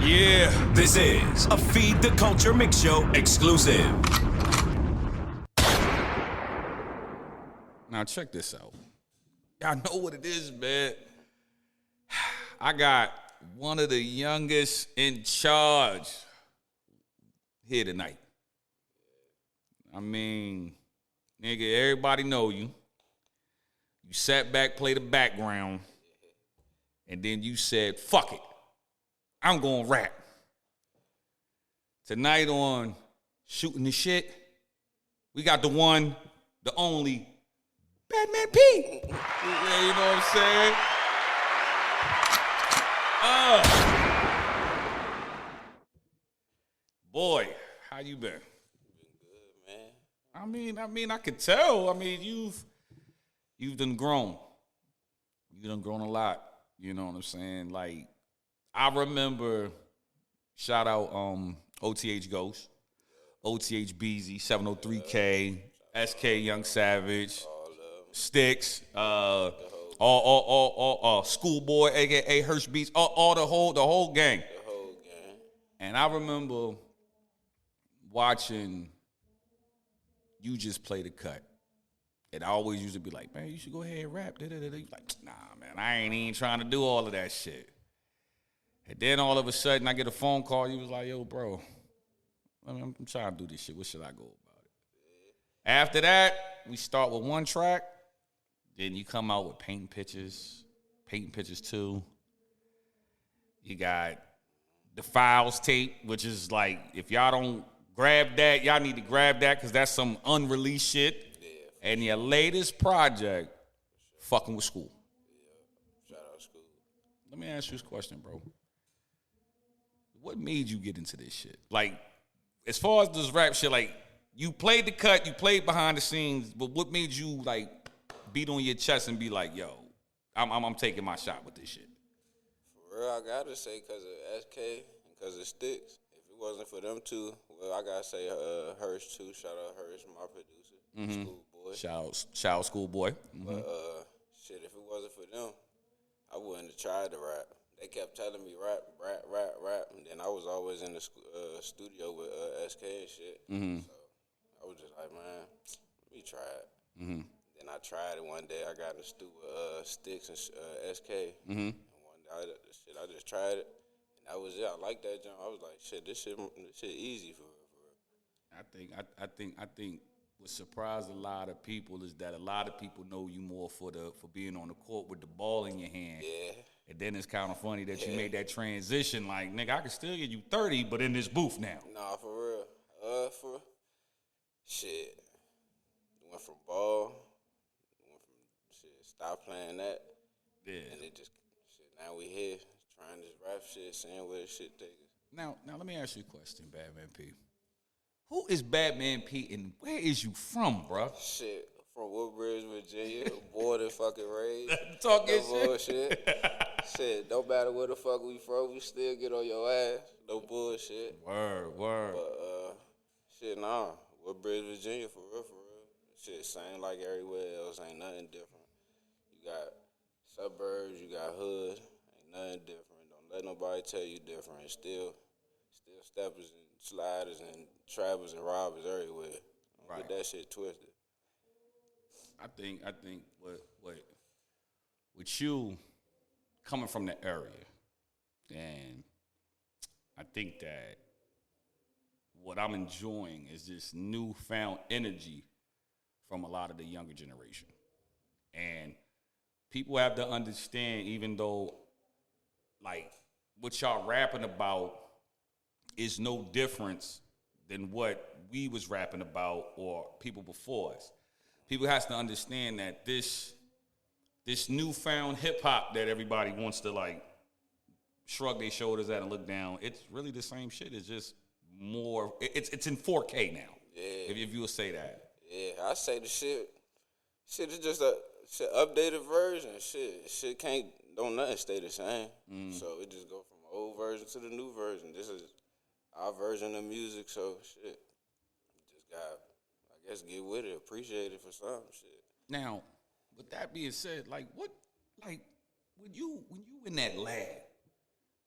Yeah, this is a Feed the Culture Mix Show exclusive. Now check this out. Y'all know what it is, man. I got one of the youngest in charge here tonight. I mean, nigga, everybody know you. You sat back, played the background, and then you said, fuck it. I'm gonna rap. Tonight on Shooting the Shit, we got the one, the only, Badman P. Yeah, you know what I'm saying? Boy, how you been? Been good, man. I mean, I could tell. I mean, you've done grown. You done grown a lot. You know what I'm saying? Like, I remember, shout out OTH Ghost, OTH Beezy, 703K, SK Young Savage, Sticks, all Schoolboy, aka Hirsch Beats, all the whole gang. The whole gang. And I remember watching you just play the cut. And I always used to be like, man, you should go ahead and rap. You like, nah, man, I ain't even trying to do all of that shit. And then all of a sudden, I get a phone call. You was like, yo, bro, I'm trying to do this shit. What should I go about it? After that, we start with one track. Then you come out with Painting Pictures 2. You got the Files tape, which is like, if y'all don't grab that, y'all need to grab that because that's some unreleased shit. Yeah. And your latest project, Fucking with School. Yeah. Shout out School. Let me ask you this question, bro. What made you get into this shit? Like, as far as this rap shit, like, you played the cut, you played behind the scenes, but what made you, like, beat on your chest and be like, yo, I'm taking my shot with this shit? For real, I gotta say because of SK and because of Sticks. If it wasn't for them two, well, I gotta say Hirsch too. Shout out Hirsch, my producer, Schoolboy. Shout out Schoolboy. Mm-hmm. But shit, if it wasn't for them, I wouldn't have tried to rap. They kept telling me rap, and then I was always in the studio with SK and shit. Mm-hmm. So I was just like, man, let me try it. Mm-hmm. Then I tried it one day. I got in the studio with Sticks and SK. Mm-hmm. And one day, I just tried it, and that was it. I like that jump. I was like, shit, this shit easy for real. I think what surprised a lot of people is that a lot of people know you more for being on the court with the ball in your hand. Yeah. And then it's kind of funny that you made that transition. Like, nigga, I can still get you 30, but in this booth now. Nah, for real. For shit. Went from ball. Stop playing that. Yeah. And it just shit. Now we here trying this rap shit, seeing where this shit take us. Now let me ask you a question, Badman P. Who is Badman P and where is you from, bruh? Shit. From Woodbridge, Virginia, born and fucking raised. Talking no bullshit. Shit, no matter where the fuck we from, we still get on your ass. No bullshit. Word. But, shit, nah. Woodbridge, Virginia, for real. Shit, same like everywhere else. Ain't nothing different. You got suburbs, you got hood. Ain't nothing different. Don't let nobody tell you different. It's still steppers and sliders and trappers and robbers everywhere. Don't Right. get that shit twisted. I think with you coming from the area, and I think that what I'm enjoying is this newfound energy from a lot of the younger generation. And people have to understand, even though, like, what y'all rapping about is no difference than what we was rapping about or people before us. People has to understand that this newfound hip-hop that everybody wants to, like, shrug their shoulders at and look down, it's really the same shit. It's just more, it's in 4K now, if you would say that. Yeah, I say the shit is just a updated version. Shit don't nothing stay the same. So it just go from the old version to the new version. This is our version of music, so shit. Just got, I guess, get with it, appreciate it for some shit. Now, with that being said, like when you in that lab,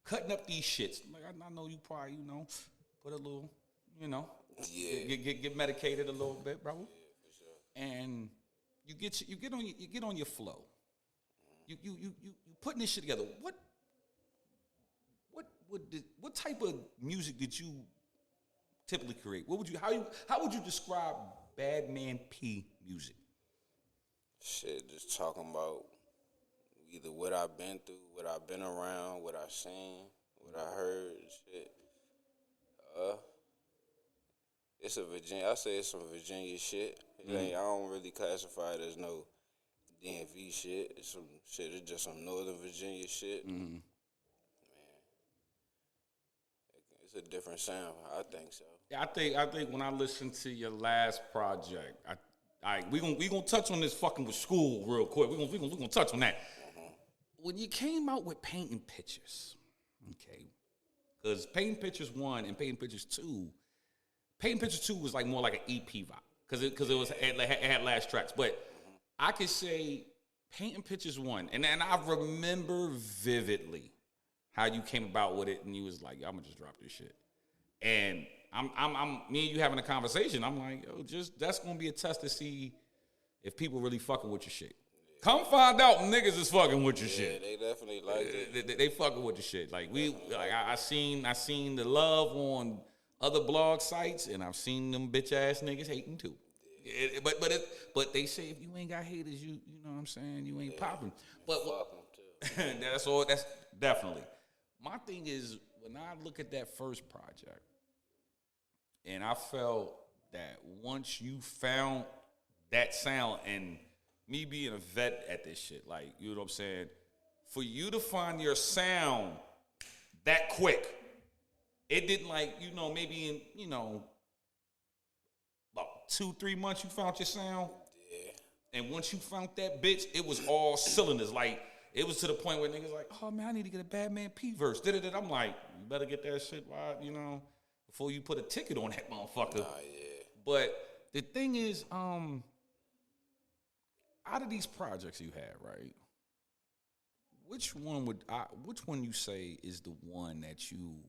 cutting up these shits. Like I know you probably, put a little, get medicated a little bit, bro. Yeah, for sure. And you get on your flow. You putting this shit together. What type of music did you typically create? How would you describe Badman P music? Shit, just talking about either what I've been through, what I've been around, what I've seen, what I heard, shit. It's I say it's some Virginia shit. I don't really classify it as no DMV shit. It's just some Northern Virginia shit. Man, it's a different sound. I think so. Yeah, I think when I listened to your last project, we gonna touch on this fucking with school real quick. We gonna touch on that. When you came out with Painting Pictures, okay, because Painting Pictures 1 and Painting Pictures 2, Painting Pictures 2 was like more like an EP vibe because it had last tracks. But I could say Painting Pictures 1, and I remember vividly how you came about with it, and you was like, I'm gonna just drop this shit. And I'm me and you having a conversation. I'm like, yo, that's gonna be a test to see if people really fucking with your shit. Come find out niggas is fucking with your shit. Yeah, they definitely like it. They fucking with the shit. Like I seen the love on other blog sites, and I've seen them bitch ass niggas hating too. Yeah. But they say if you ain't got haters, you know what I'm saying, you ain't popping. But fuck them too. That's definitely. My thing is when I look at that first project, and I felt that once you found that sound, and me being a vet at this shit, like, you know what I'm saying, for you to find your sound that quick, it didn't like, maybe in, about 2-3 months you found your sound. Yeah. And once you found that bitch, it was all cylinders. Like, it was to the point where niggas like, oh man, I need to get a Badman P verse. I'm like, you better get that shit right, before you put a ticket on that motherfucker. Yeah. But the thing is, out of these projects you had, right? Which one you say is the one that you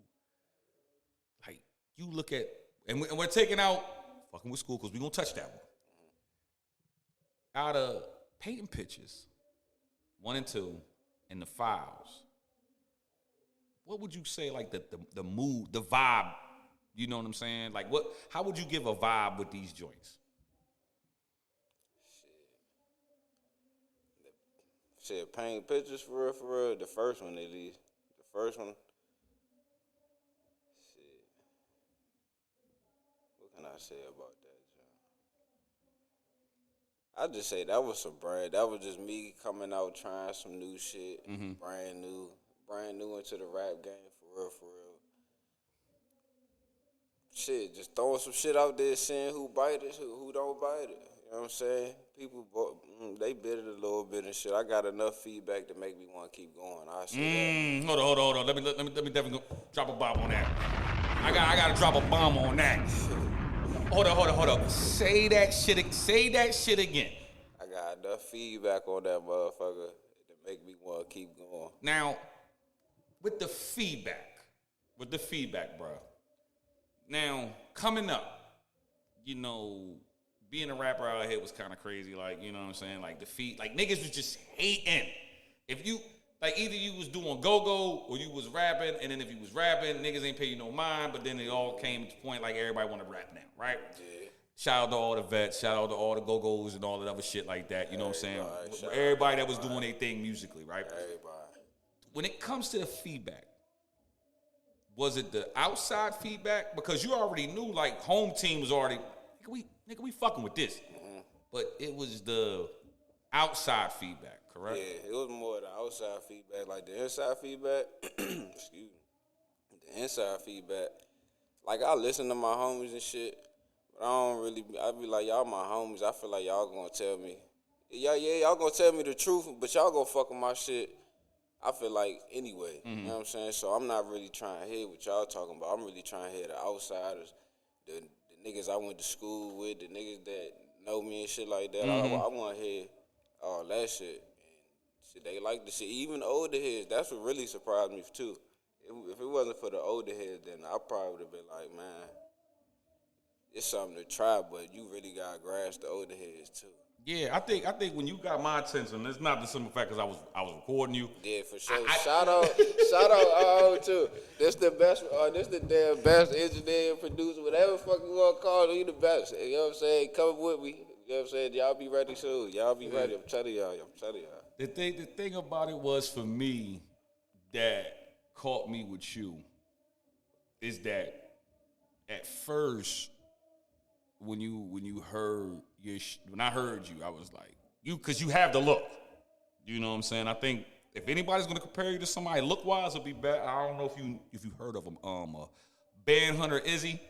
like? You look at, and we're taking out fucking with school because we're gonna touch that one. Out of Painting Pictures 1 and 2 and the Files, what would you say like the mood, the vibe? You know what I'm saying? Like how would you give a vibe with these joints? Shit, Painting Pictures for real. The first one at least. The first one. Shit. What can I say about that, John? I just say that was some brand. That was just me coming out trying some new shit. Mm-hmm. Brand new into the rap game for real. Shit, just throwing some shit out there, seeing who bite it, who don't bite it. You know what I'm saying? People, they bit it a little bit and shit. I got enough feedback to make me want to keep going. I say that. Hold on. Let me definitely drop a bomb on that. I gotta drop a bomb on that. Hold up. Say that shit again. I got enough feedback on that motherfucker to make me want to keep going. Now, with the feedback, bro. Now, coming up, being a rapper out here was kind of crazy. Like, you know what I'm saying? Like, niggas was just hating. If you, like, either you was doing go-go or you was rapping, and then if you was rapping, niggas ain't pay you no mind, but then it all came to the point like everybody want to rap now, right? Yeah. Shout out to all the vets, shout out to all the go-go's and all that other shit like that, you know what I'm saying? Everybody that was doing their thing musically, right? Everybody. When it comes to the feedback, was it the outside feedback? Because you already knew, like, home team was already, nigga, we fucking with this. Mm-hmm. But it was the outside feedback, correct? Yeah, it was more the outside feedback. Like, the inside feedback, excuse me, the inside feedback, like, I listen to my homies and shit, but I be like, y'all my homies, I feel like y'all gonna tell me, y'all gonna tell me the truth, but y'all gonna fuck with my shit, I feel like, anyway. Mm-hmm. You know what I'm saying? So I'm not really trying to hear what y'all talking about. I'm really trying to hear the outsiders, the niggas I went to school with, the niggas that know me and shit like that. Mm-hmm. I want to hear all that shit. And shit, they like the shit. Even the older heads, that's what really surprised me too. if it wasn't for the older heads, then I probably would have been like, man, it's something to try, but you really gotta grasp the older heads too. Yeah, I think when you got my attention, it's not the simple fact because I was recording you. Yeah, for sure. Shout out too. This the best. This the damn best engineer, producer, whatever fuck you want to call it. He the best. You know what I'm saying? Come with me. You know what I'm saying? Y'all be ready soon. Y'all be ready. I'm telling y'all. The thing about it was for me that caught me with you is that at first when you heard when I heard you, I was like because you have the look. You know what I'm saying? I think if anybody's gonna compare you to somebody look wise, it'll be bad. I don't know if you heard of him. Band Hunter Izzy.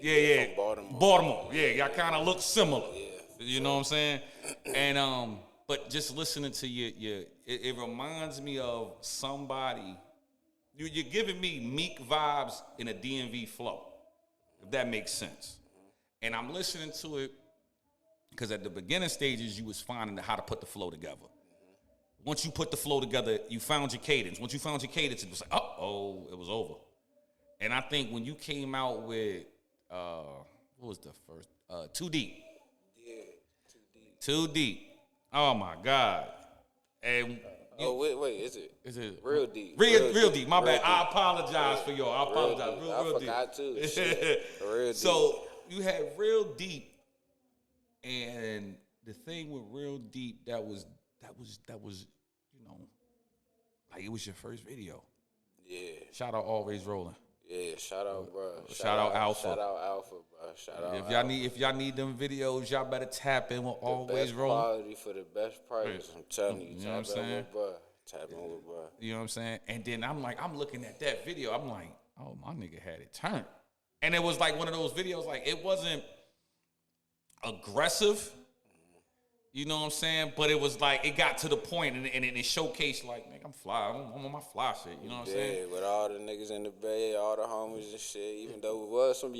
Yeah. From Baltimore. Yeah, y'all kind of look similar. Yeah. You know what I'm saying? And but just listening to you, it reminds me of somebody. You're giving me Meek vibes in a DMV flow, if that makes sense. And I'm listening to it because at the beginning stages, you was finding how to put the flow together. Once you put the flow together, you found your cadence. Once you found your cadence, it was like, it was over. And I think when you came out with, what was the first? Too Deep. Yeah, Too Deep. Oh, my God. And wait, is it Real Deep? Real Deep. My bad. I apologize for y'all. I apologize. Real Deep. I forgot too. Shit. Real Deep. So you had Real Deep, and the thing with Real Deep that was you know, like it was your first video. Yeah. Shout out Always Rolling. Yeah, shout out, bro. Shout out Alpha. Shout out Alpha, bro. Shout out. If y'all need them videos, y'all better tap in with Always Rolling. Quality for the best price. I'm telling you. You know what I'm saying? Tap in with bro. You know what I'm saying? And then I'm looking at that video. I'm like, oh, my nigga had it turned. And it was like one of those videos, like it wasn't aggressive. You know what I'm saying? But it was like, it got to the point and it showcased like, nigga, I'm fly. I'm on my fly shit. You know what I'm saying? Yeah, with all the niggas in the Bay, all the homies and shit, even though it was some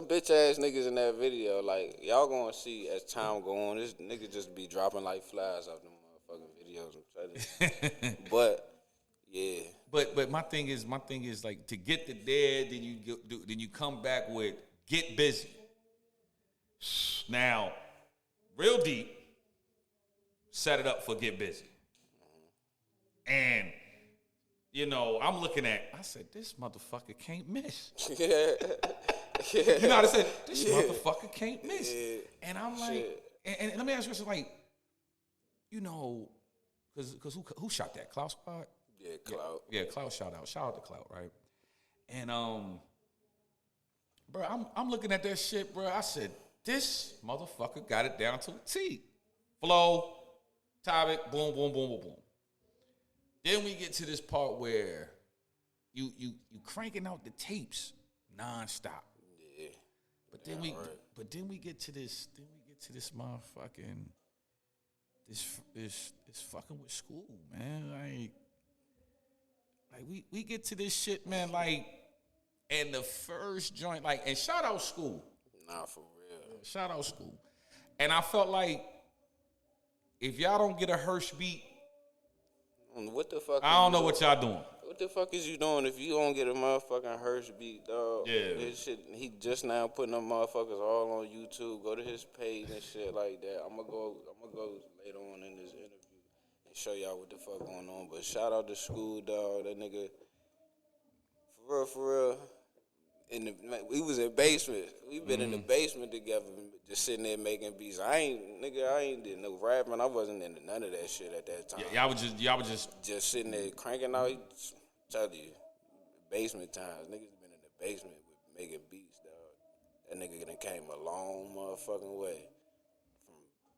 bitch-ass niggas in that video, like, y'all gonna see as time go on, this nigga just be dropping like flies off them motherfucking videos, I'm telling you. But, yeah. But my thing is like, to get to there, then you come back with Get Busy. Now, Real Deep set it up for Get Busy. And, you know, I'm looking at, I said, this motherfucker can't miss. Yeah. You know what I said? This motherfucker can't miss. Yeah. And I'm like, and let me ask you something, like, you know, because who shot that? Clout Squad? Yeah, Clout. Yeah, Clout shout out to Clout, right? And, bro, I'm looking at that shit, bro. I said, this motherfucker got it down to a T. Flow, topic, boom, boom, boom, boom, boom. Then we get to this part where you cranking out the tapes nonstop. Yeah. But then we get to this motherfucking this fucking with school, man. Like we get to this shit, man, like, and the first joint, like, and shout out School. Nah, for real. Shout out School. And I felt like if y'all don't get a Hirsch beat, what the fuck? I don't know what y'all doing. What the fuck is you doing if you don't get a motherfucking Hirsch beat, dog? Yeah. This shit, he just now putting them motherfuckers all on YouTube. Go to his page and shit like that. I'm gonna go later on in this interview and show y'all what the fuck going on. But shout out to School, dog. That nigga, for real. We was in basement. We been in the basement together, just sitting there making beats. I ain't did no rapping. I wasn't into none of that shit at that time. Yeah, y'all was just sitting there cranking out. Tell you, basement times. Niggas been in the basement with making beats, dog. That nigga done came a long motherfucking way from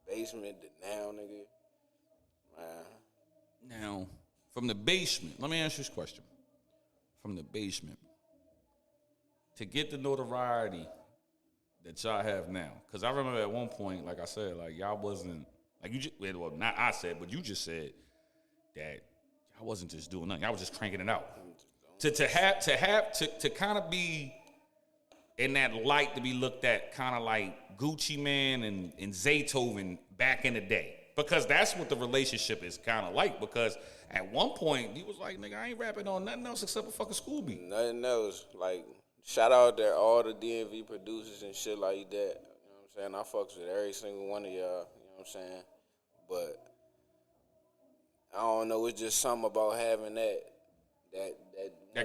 basement to now, nigga. Man. Now, from the basement, let me ask you this question. From the basement, to get the notoriety that y'all have now, because I remember at one point, like I said, like y'all wasn't, like you just, well, not I said, but you just said that y'all wasn't just doing nothing. Y'all was just cranking it out. To kind of be in that light, to be looked at kind of like Gucci Man and Zaytoven back in the day. Because that's what the relationship is kind of like. Because at one point, he was like, nigga, I ain't rapping on nothing else except a fucking school beat. Nothing else. Like, shout out to all the DMV producers and shit like that. You know what I'm saying? I fucks with every single one of y'all. You know what I'm saying? But I don't know. It's just something about having that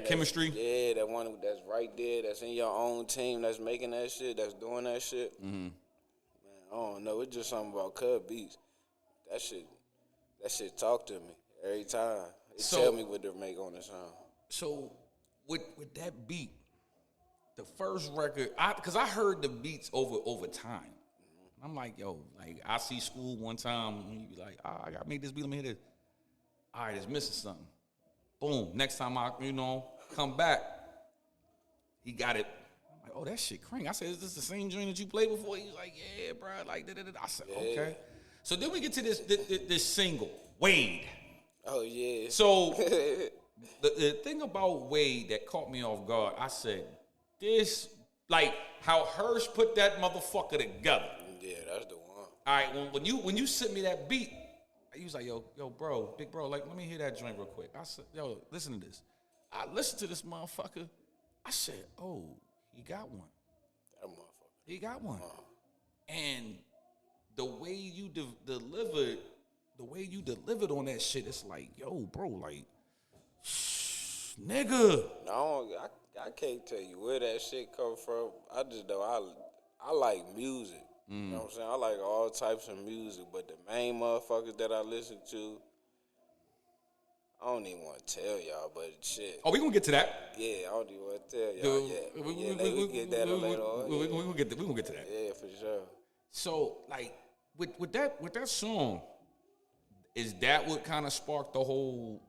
chemistry. Yeah, that one that's right there. That's in your own team. That's making that shit. That's doing that shit. Mm-hmm. Man, I don't know. It's just something about Cub Beats. That shit talk to me every time. It tell me what to make on the song. So with that beat, the first record, because I heard the beats over time. Mm-hmm. I'm like, yo, like I see School one time, and you be like, I gotta make this beat. Let me hit it. All right, it's missing something. Boom. Next time I, come back, he got it. I'm like, oh, that shit crank. I said, is this the same joint that you played before? He's like, yeah, bro. Like, da-da-da. I said, okay. So then we get to this single, Wade. Oh, yeah. So the thing about Wade that caught me off guard, I said, this, like how Hirsch put that motherfucker together. Yeah, that's the one. All right, when you sent me that beat, he was like, yo, bro, big bro, like, let me hear that joint real quick. I said, yo, listen to this. I listened to this motherfucker. I said, oh, he got one. That motherfucker. He got one. And the way you delivered on that shit, it's like, yo, bro, like, nigga. I can't tell you where that shit come from. I just know I like music. You know what I'm saying? I like all types of music, but the main motherfuckers that I listen to, I don't even want to tell y'all, but shit. Oh, we gonna get to that. Yeah, I don't even want to tell y'all yet. We get that later on. We gonna get to that. Yeah, for sure. So, like, with that song, is that what kind of sparked the whole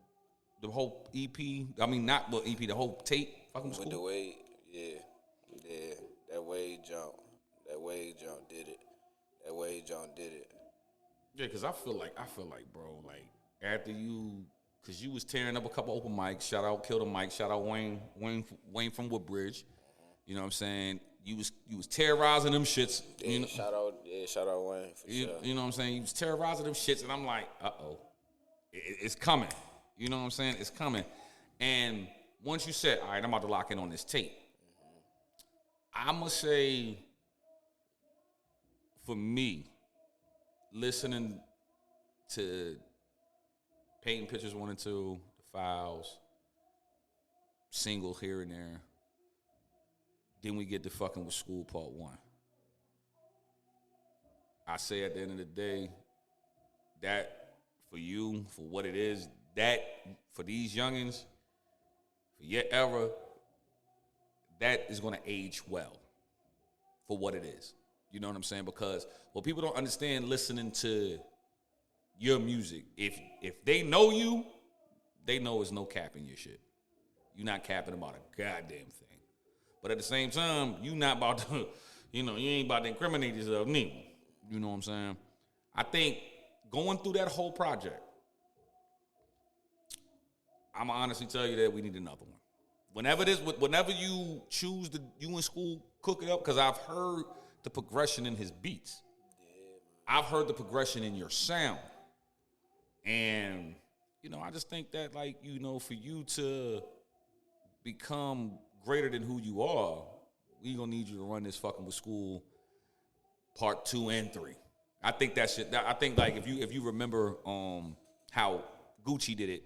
EP? I mean, not the EP, the whole tape. With the Wade, yeah, that Wade jump did it. That Wade jump did it. Yeah, because I feel like, bro, like after because you was tearing up a couple open mics. Shout out Kill the Mic. Shout out Wayne from Woodbridge. You know what I'm saying? You was terrorizing them shits. Yeah, shout out Wayne for sure. You know what I'm saying? You was terrorizing them shits, and I'm like, it's coming. You know what I'm saying? It's coming. And once you said, all right, I'm about to lock in on this tape, I'm going to say, for me, listening to Painting Pictures 1 and 2, The Files, single here and there, then we get to fucking with School Part 1. I say at the end of the day, that for you, for what it is, that for these youngins, for your era, that is going to age well for what it is. You know what I'm saying? Because what people don't understand listening to your music, if they know you, they know there's no cap in your shit. You're not capping about a goddamn thing. But at the same time, you not about to, you ain't about to incriminate yourself neither. You know what I'm saying? I think going through that whole project, I'm going to honestly tell you that we need another one. Whenever you choose to, you in School, cook it up, because I've heard the progression in his beats. Yeah, I've heard the progression in your sound. And, I just think that, like, for you to become greater than who you are, we going to need you to run this fucking with School Part 2 and 3. I think that shit, I think, like, if you remember how Gucci did it,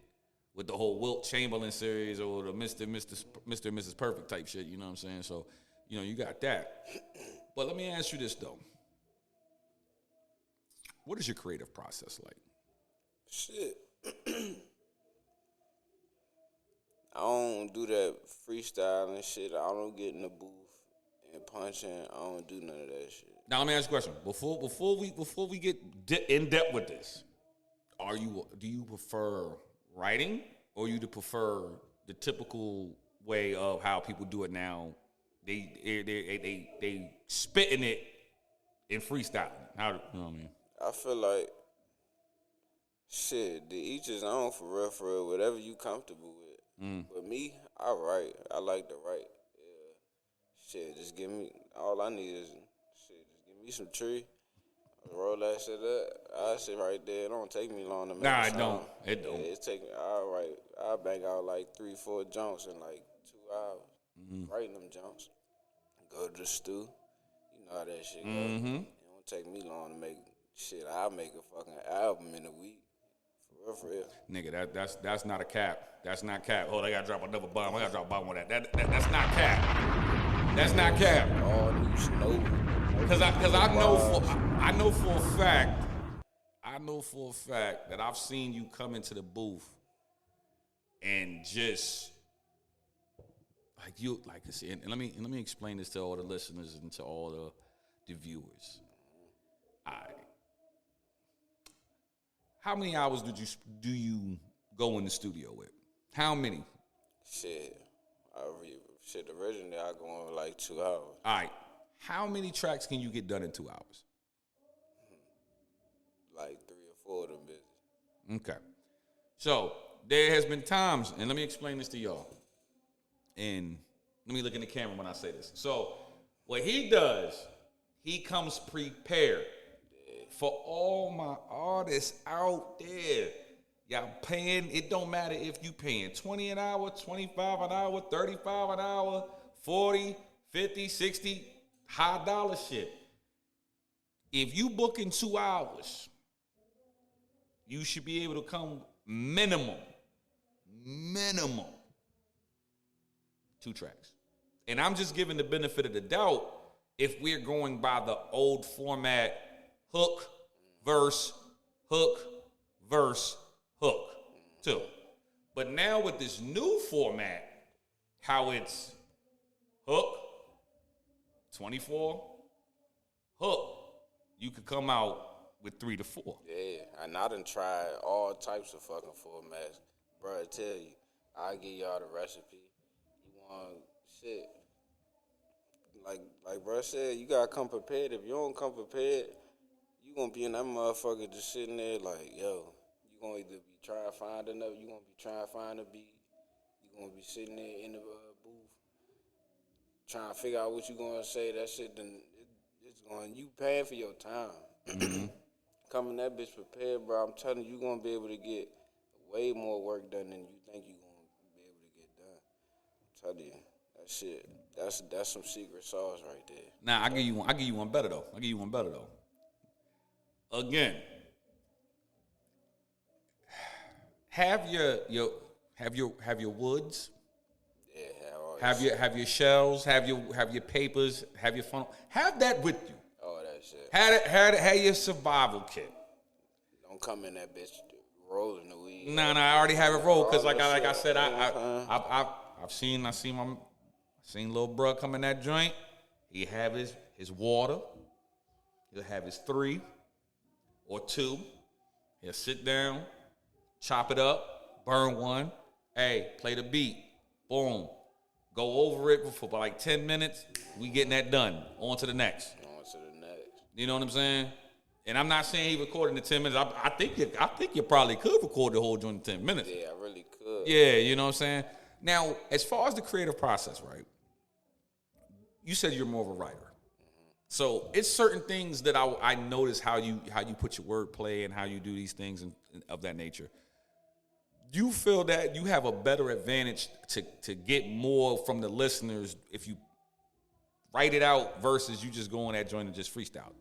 with the whole Wilt Chamberlain series or the Mr. and Mrs. Perfect type shit, you know what I'm saying? So, you got that. But let me ask you this, though. What is your creative process like? Shit. I don't do that freestyling shit. I don't get in the booth and punching. I don't do none of that shit. Now, let me ask you a question. Before we get in depth with this, do you prefer writing, or you prefer the typical way of how people do it now? They spitting it in freestyling. How you know what I mean? I feel like shit. The each his own for real. Whatever you comfortable with. But me, I write. I like to write. Yeah. Shit, just give me all I need is shit. Just give me some tree. Roll that shit up. I sit right there. It don't take me long to make Nah, a it song. don't. It don't. It take me. I bang out like 3-4 jumps in like 2 hours. Writing them jumps. Go to the stew. You know how that shit go. It don't take me long to make shit. I'll make a fucking album in a week. For real. Nigga, that's not a cap. That's not cap. Hold, I gotta drop another bomb. I gotta drop a bomb on that. That's not cap. That's not cap. All new snow. Cause I know for a fact that I've seen you come into the booth and just and let me explain this to all the listeners and to all the viewers. How many hours do you go in the studio with? How many? Shit. Originally I go on like 2 hours. All right. How many tracks can you get done in 2 hours? Like 3 or 4 of them bitches. Okay. So there has been times, and let me explain this to y'all. And let me look in the camera when I say this. So what he does, he comes prepared. For all my artists out there, y'all paying, it don't matter if you paying 20 an hour, 25 an hour, 35 an hour, 40, 50, 60, high dollar shit. If you book in 2 hours, you should be able to come minimum 2 tracks. And I'm just giving the benefit of the doubt if we're going by the old format, hook, verse, too. But now with this new format, how it's hook, 24, hook, you could come out with 3 to 4. Yeah, and I done tried all types of fucking formats. Bro, I tell you, I'll give y'all the recipe. You want shit. Like bro said, you gotta come prepared. If you don't come prepared, you gonna be in that motherfucker just sitting there like, yo, you gonna either be trying to find another, you gonna be trying to find a beat, you gonna be sitting there in the booth trying to figure out what you gonna say. That shit, it's going, you paying for your time. Coming that bitch prepared, bro, I'm telling you, you gonna be able to get way more work done than you think you gonna be able to get done. I'm telling you, that shit, that's some secret sauce right there. Now I give you one better though. Again, have your woods. Yeah, Have your shells. Have your papers. Have your funnel. Have that with you. all that shit. Have your survival kit. Don't come in that bitch rolling the weed. No, I already have it rolled because like I said, I've seen little bro come in that joint. He have his water. He'll have his 3 or 2. He'll sit down, chop it up, burn one. Hey, play the beat. Boom. Go over it for like 10 minutes. We getting that done. On to the next. You know what I'm saying? And I'm not saying he recorded in 10 minutes. I think you probably could record the whole joint in 10 minutes. Yeah, I really could. Yeah, you know what I'm saying? Now, as far as the creative process, right? You said you're more of a writer. So it's certain things that I notice how you put your wordplay and how you do these things and of that nature. Do you feel that you have a better advantage to get more from the listeners if you write it out versus you just go on that joint and just freestyle?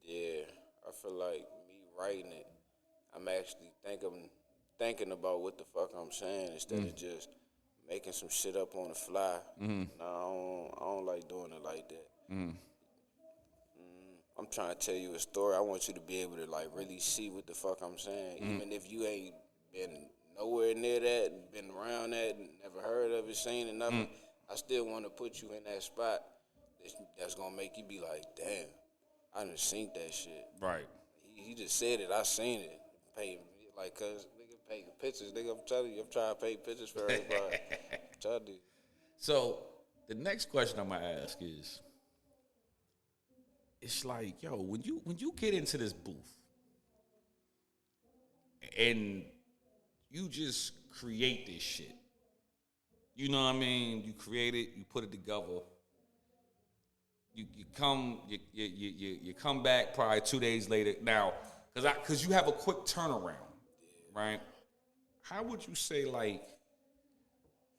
Yeah, I feel like me writing it, I'm actually thinking about what the fuck I'm saying instead of just making some shit up on the fly. No, I don't like doing it like that. I'm trying to tell you a story. I want you to be able to like really see what the fuck I'm saying, even if you ain't been nowhere near that, been around that, never heard of it, seen it, nothing. I still want to put you in that spot that's gonna make you be like, damn, I done seen that shit. Right. He just said it. I seen it. Pay like, cause nigga pay pictures. Nigga, I'm telling you, I'm trying to pay pictures for everybody. I'm telling you. So the next question I'm gonna ask is, it's like, yo, when you get into this booth and you just create this shit, you know what I mean? You create it, you put it together. you come back probably 2 days later. Now, because you have a quick turnaround, right? How would you say, like,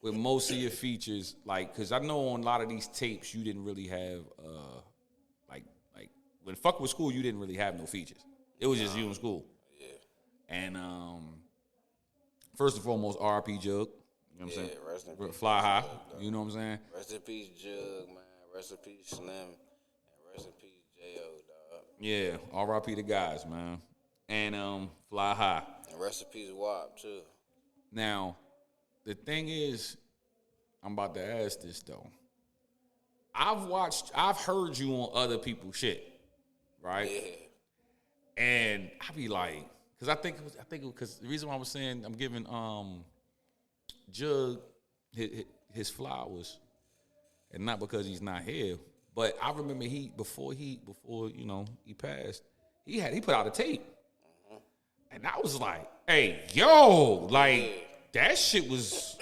with most of your features, like, because I know on a lot of these tapes you didn't really have, like when Fuck With School, you didn't really have no features. It was just you in school. Yeah. And first and foremost, R.I.P. Jug. You know what I'm saying? Rest in peace. Fly high. Jug, You know what I'm saying? Rest in peace, Jug, man. Rest in peace, Slim. And rest in peace, J.O., dog. Yeah, R.I.P. the guys, man. And Fly high. And rest in peace, WAP, too. Now, the thing is, I'm about to ask this though. I've heard you on other people's shit, right? Yeah. And I be like, because I think because the reason why I was saying I'm giving Jug his flowers, and not because he's not here, but I remember before he passed, he put out a tape, and I was like, hey, yo, like that shit was.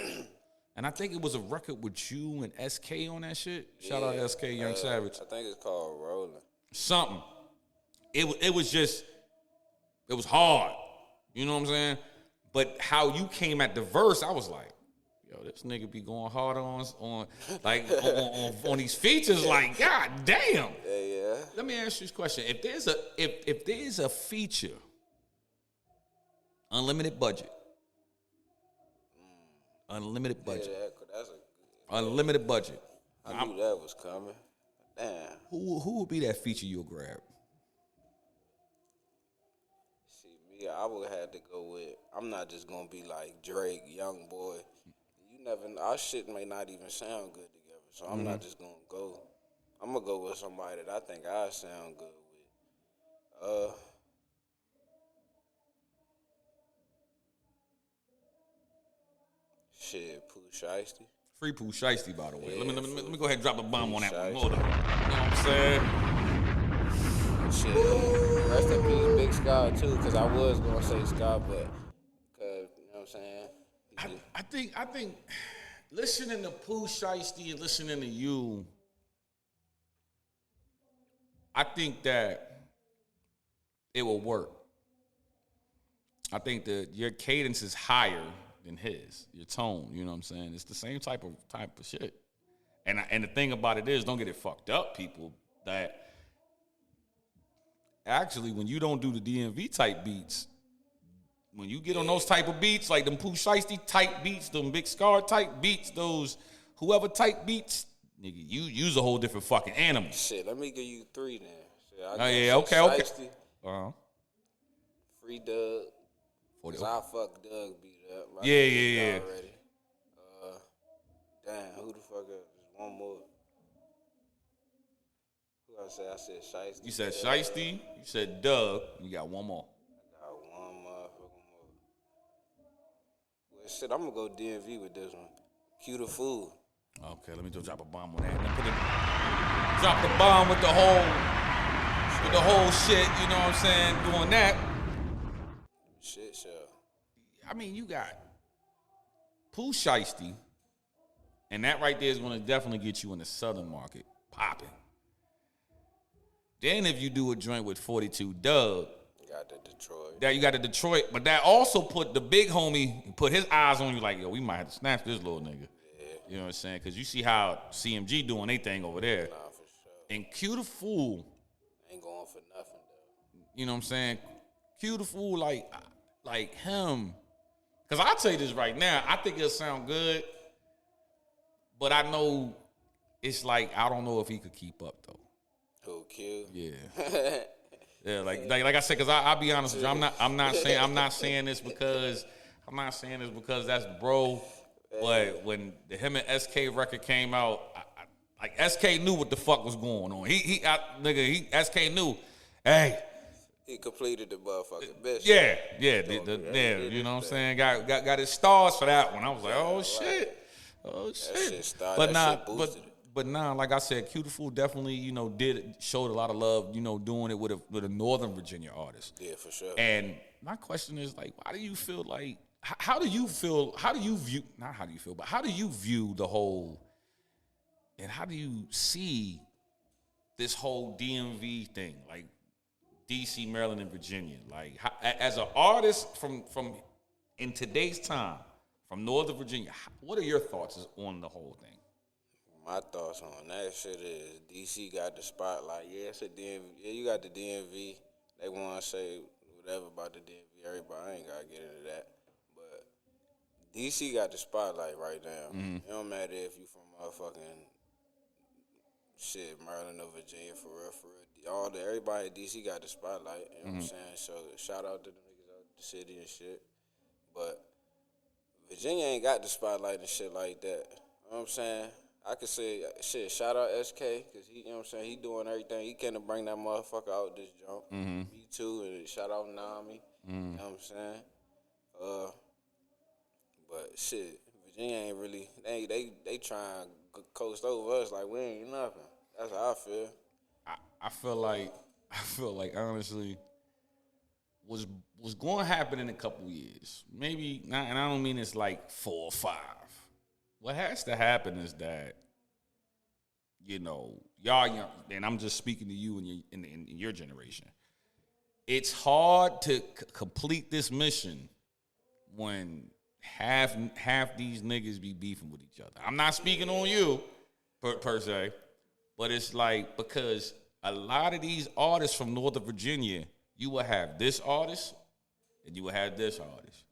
And I think it was a record with you and SK on that shit. Shout out SK, Young Savage. I think it's called Rolling. Something. It was hard. You know what I'm saying? But how you came at the verse, I was like, yo, this nigga be going hard on these features. Like, god damn. Yeah. Let me ask you this question: if there's a feature, unlimited budget. Unlimited budget. Yeah, that's a good. Unlimited budget. I knew that was coming. Damn. Who would be that feature you'll grab? See, me, I would have to go with. I'm not just gonna be like Drake, Young Boy. You never know. Our shit may not even sound good together, so I'm not just gonna go. I'm gonna go with somebody that I think I sound good with. Shit, Pooh Shiesty. Free Pooh Shiesty, by the way. Yeah, let me go ahead and drop a bomb on that one. Shiesty. Hold on. You know what I'm saying? Shit, rest in peace, Big Scott too, because I was gonna say Scott, but because you know what I'm saying. I think listening to Pooh Shiesty and listening to you, I think that it will work. I think that your cadence is higher than his, your tone, you know what I'm saying? It's the same type of shit. And the thing about it is, don't get it fucked up, people, that actually when you don't do the DMV type beats, when you get on those type of beats, like them Pooh Shiesty type beats, them Big Scar type beats, those whoever type beats, nigga, you use a whole different fucking animal. Shit, let me give you three then. Shit, Okay. Shiesty, Uh-huh. Free Doug. 40. Cause I fuck Doug beat up. Right? Yeah. Already. Damn, who the fuck else? There's one more. Who I said? I said Shiesty. You said Shiesty, you said Doug, you got one more. I got one motherfucking more. Well, shit, I'm gonna go DMV with this one. Cue the Fool. Okay, let me just drop a bomb on that. Drop the bomb with the whole shit, you know what I'm saying, doing that. Shit, sure. I mean, you got Pooh Shiesty, and that right there is going to definitely get you in the southern market popping. Then if you do a joint with 42 Doug, You got the Detroit. that you got the Detroit, but that also put the big homie, put his eyes on you like, yo, we might have to snatch this little nigga. Yeah. You know what I'm saying? Because you see how CMG doing their thing over there. Nah, for sure. And Cue the Fool, Ain't going for nothing, though. you know what I'm saying? Cue the Fool like him. Because I'll tell you this right now, I think it'll sound good, but I know it's like, I don't know if he could keep up, though. Who, Q? Yeah. Yeah, like I said, because I'll be honest with you, I'm not saying this because that's bro. But when the him and SK record came out, like SK knew what the fuck was going on. SK knew, hey. He completed the motherfucking best. Yeah, you know what I'm saying? Got his stars for that one. I was like, oh shit. That shit started. But That nah, shit boosted it. but nah, like I said, Cue the Fool definitely, showed a lot of love, doing it with a Northern Virginia artist. Yeah, for sure. And my question is, like, why do you feel like, how do you view the whole, and how do you see this whole DMV thing, like DC, Maryland, and Virginia. Like, as an artist from in today's time, from Northern Virginia, what are your thoughts on the whole thing? My thoughts on that shit is DC got the spotlight. Yeah, it's a DMV. Yeah, you got the DMV. They want to say whatever about the DMV. Everybody ain't got to get into that. But DC got the spotlight right now. It don't matter if you from motherfucking shit, Maryland or Virginia, for real, for real. Everybody in DC got the spotlight. You know what I'm saying? So shout out to the niggas out the city and shit. But Virginia ain't got the spotlight and shit like that. You know what I'm saying? I could say, shit, shout out SK, because he, you know what I'm saying, he doing everything he can to bring that motherfucker out this jump. Me too, and shout out Nami, you know what I'm saying? But shit, Virginia ain't really, they trying to coast over us like we ain't nothing. That's how I feel. I feel like honestly, what's going to happen in a couple years, maybe not, and I don't mean it's like 4 or 5. What has to happen is that, you know, y'all young, and I'm just speaking to you and in your generation. It's hard to complete this mission when half these niggas be beefing with each other. I'm not speaking on you per se, but it's like, because a lot of these artists from Northern Virginia, you will have this artist and you will have this artist.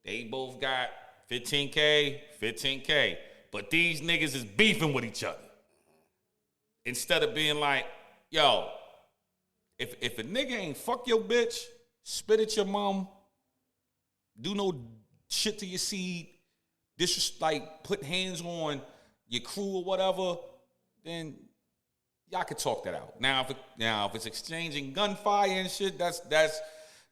They both got 15K, but these niggas is beefing with each other. Instead of being like, yo, if a nigga ain't fuck your bitch, spit at your mom, do no shit to your seed, like put hands on your crew or whatever, then y'all could talk that out. Now if it's exchanging gunfire and shit, that's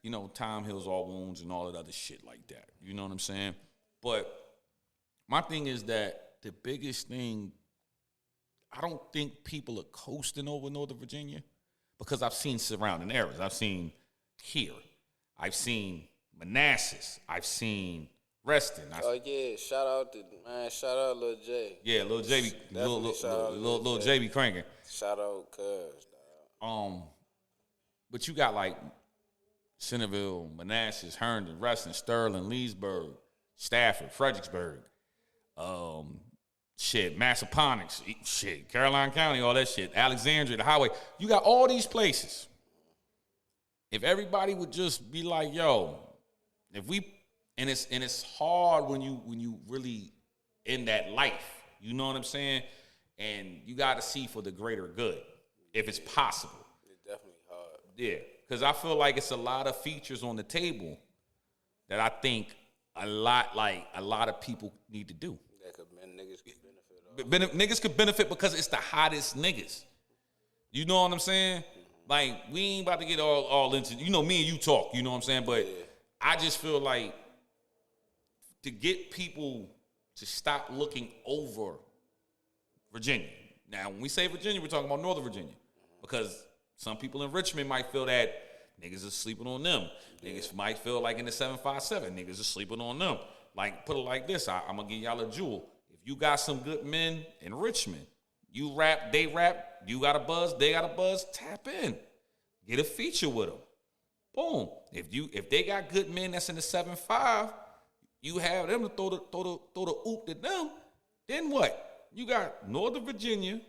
you know, time heals all wounds and all that other shit like that. You know what I'm saying? But my thing is that the biggest thing, I don't think people are coasting over Northern Virginia, because I've seen surrounding areas. I've seen here. I've seen Manassas. I've seen Reston. Shout out Lil J. Yeah, Lil J be Lil J be cranking. Shout out Cuz. But you got like Centerville, Manassas, Herndon, Reston, Sterling, Leesburg, Stafford, Fredericksburg, Massaponax, Caroline County, all that shit, Alexandria, the highway. You got all these places. If everybody would just be like, yo, and it's hard when you really in that life, you know what I'm saying? And you got to see for the greater good, if it's possible. It's definitely hard. Yeah, because I feel like it's a lot of features on the table that I think a lot of people need to do. Niggas could benefit. Niggas could benefit because it's the hottest niggas. You know what I'm saying? Like, we ain't about to get all into, you know, me and you talk, you know what I'm saying? But I just feel like to get people to stop looking over Virginia. Now, when we say Virginia, we're talking about Northern Virginia, because some people in Richmond might feel that niggas are sleeping on them. Niggas might feel like in the 757, niggas are sleeping on them. Like, put it like this, I'm going to give y'all a jewel. If you got some good men in Richmond, you rap, they rap, you got a buzz, they got a buzz, tap in. Get a feature with them. Boom. If they got good men that's in the 7-5, you have them to throw the oop to them, then what? You got Northern Virginia,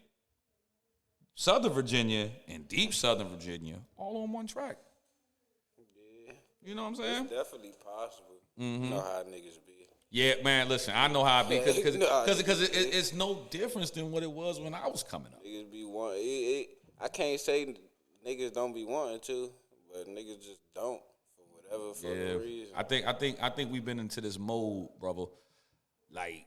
Southern Virginia, and deep Southern Virginia all on one track. Yeah. You know what I'm saying? It's definitely possible. You know how niggas be. Yeah, man, listen, I know how I be, because it's no difference than what it was when I was coming up. Niggas be wanting, I can't say niggas don't be wanting to, but niggas just don't for whatever fucking reason. I think we've been into this mode, brother. Like,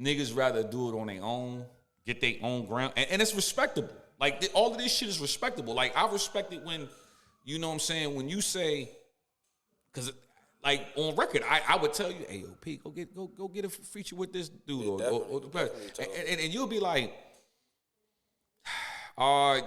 niggas rather do it on their own, get their own ground, and it's respectable. Like, all of this shit is respectable. Like, I respect it when, you know what I'm saying, when you say, because like on record, I would tell you, hey, yo, P, go get a feature with this dude, and you'll be like, I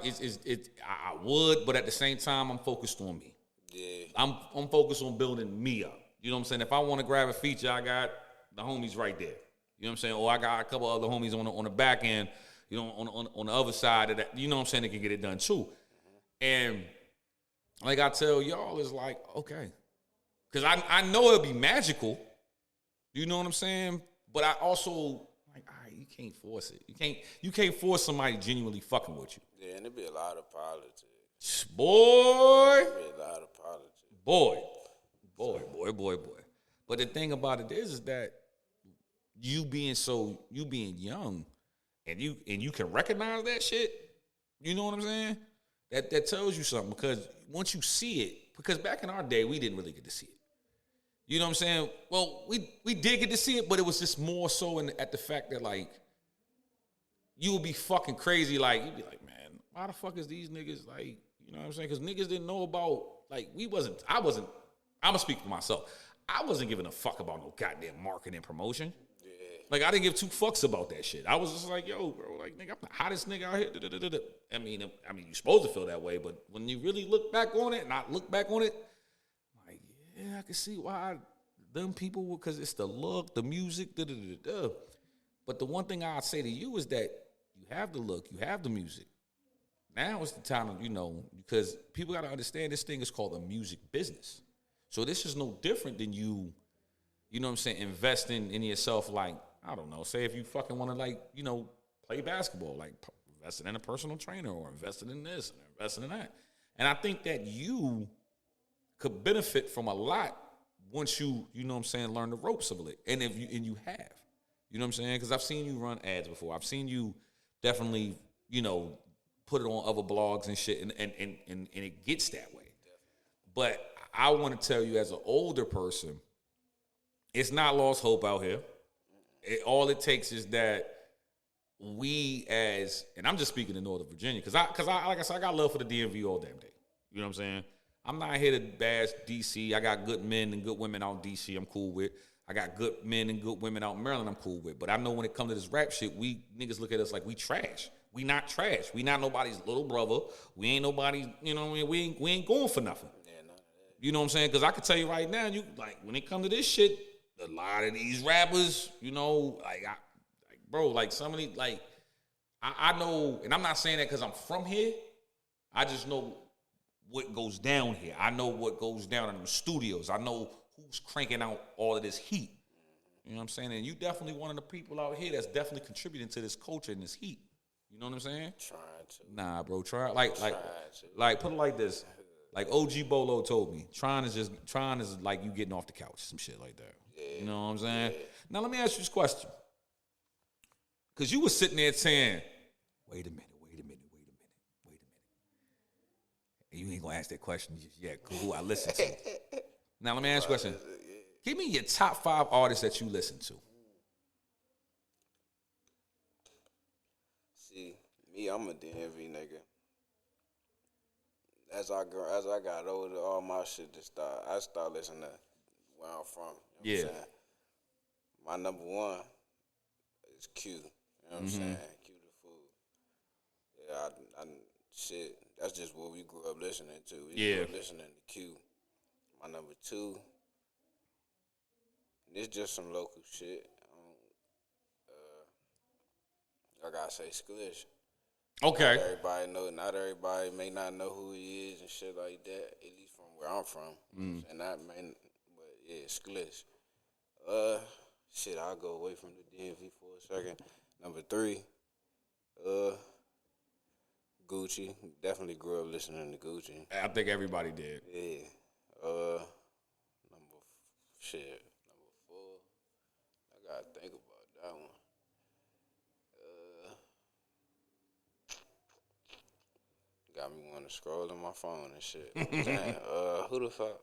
would, but at the same time, I'm focused on me. Yeah, I'm focused on building me up. You know what I'm saying? If I want to grab a feature, I got the homies right there. You know what I'm saying? Or I got a couple other homies on the back end. you know, on the other side of that, you know what I'm saying, they can get it done too. And like I tell y'all, it's like, okay. Because I know it'll be magical. You know what I'm saying? But I also, like, all right, you can't force it. You can't force somebody genuinely fucking with you. Yeah, and it'd be a lot of politics. Boy. It'd be a lot of politics. Boy. But the thing about it is that you being young and you can recognize that shit, you know what I'm saying? That tells you something, because once you see it, because back in our day, we didn't really get to see it. You know what I'm saying? Well, we did get to see it, but it was just more so at the fact that, like, you would be fucking crazy. Like, you'd be like, man, why the fuck is these niggas, like, you know what I'm saying? Because niggas didn't know about, like, I'm going to speak for myself. I wasn't giving a fuck about no goddamn marketing and promotion. Yeah. Like, I didn't give two fucks about that shit. I was just like, yo, bro, like, nigga, I'm the hottest nigga out here. Da-da-da-da-da. I mean, you're supposed to feel that way, but when you really look back on it, and I look back on it, I'm like, yeah, I can see why them people would, because it's the look, the music, da-da-da-da. But the one thing I'd say to you is that you have the look, you have the music. Now is the time, you know, because people got to understand this thing is called a music business. So this is no different than you know what I'm saying, investing in yourself. Like, I don't know, say if you fucking want to, like, you know, play basketball, like investing in a personal trainer or investing in this and investing in that. And I think that you could benefit from a lot once you know what I'm saying, learn the ropes of it. And you have. You know what I'm saying? Because I've seen you run ads before. I've seen you definitely, you know, put it on other blogs and shit, and it gets that way. But I want to tell you, as an older person, it's not lost hope out here. All it takes is that we and I'm just speaking in Northern Virginia, because I like I said, I got love for the DMV all damn day. You know what I'm saying? I'm not here to bash DC. I got good men and good women out in DC I'm cool with. I got good men and good women out in Maryland I'm cool with. But I know when it comes to this rap shit, we niggas look at us like we trash. We not trash. We not nobody's little brother. We ain't nobody's, you know what I mean? We ain't going for nothing. Yeah, none of that. You know what I'm saying? Because I can tell you right now, you like, when it comes to this shit, a lot of these rappers, you know, bro, like some of these, like, I know, and I'm not saying that because I'm from here. I just know what goes down here. I know what goes down in the studios. I know who's cranking out all of this heat. You know what I'm saying? And you definitely one of the people out here that's definitely contributing to this culture and this heat. You know what I'm saying? Trying to. Nah, bro. Try like put it like this. Like OG Bolo told me, trying is like you getting off the couch, some shit like that. Yeah. You know what I'm saying? Yeah. Now let me ask you this question. Cause you was sitting there saying, wait a minute. And you ain't gonna ask that question just yet. Who I listen to. Now let me ask you a question. Give me your top 5 artists that you listen to. See, me, I'm a DMV nigga. As I got older, all my shit I start listening to where I'm from. You know what I'm saying? My number 1 is Q. You know what I'm saying? Q the Fool. Yeah, shit. That's just what we grew up listening to. We grew up listening to Q. My number 2. This just some local shit. I gotta say Sklish. Okay. Not everybody may not know who he is and shit like that. At least from where I'm from. And but yeah, Sklish. Shit, I'll go away from the DMV for a second. Number 3. Gucci. Definitely grew up listening to Gucci. I think everybody did. Yeah. Number 4. I gotta think about that one. Got me wanting to scroll on my phone and shit. Damn, who the fuck?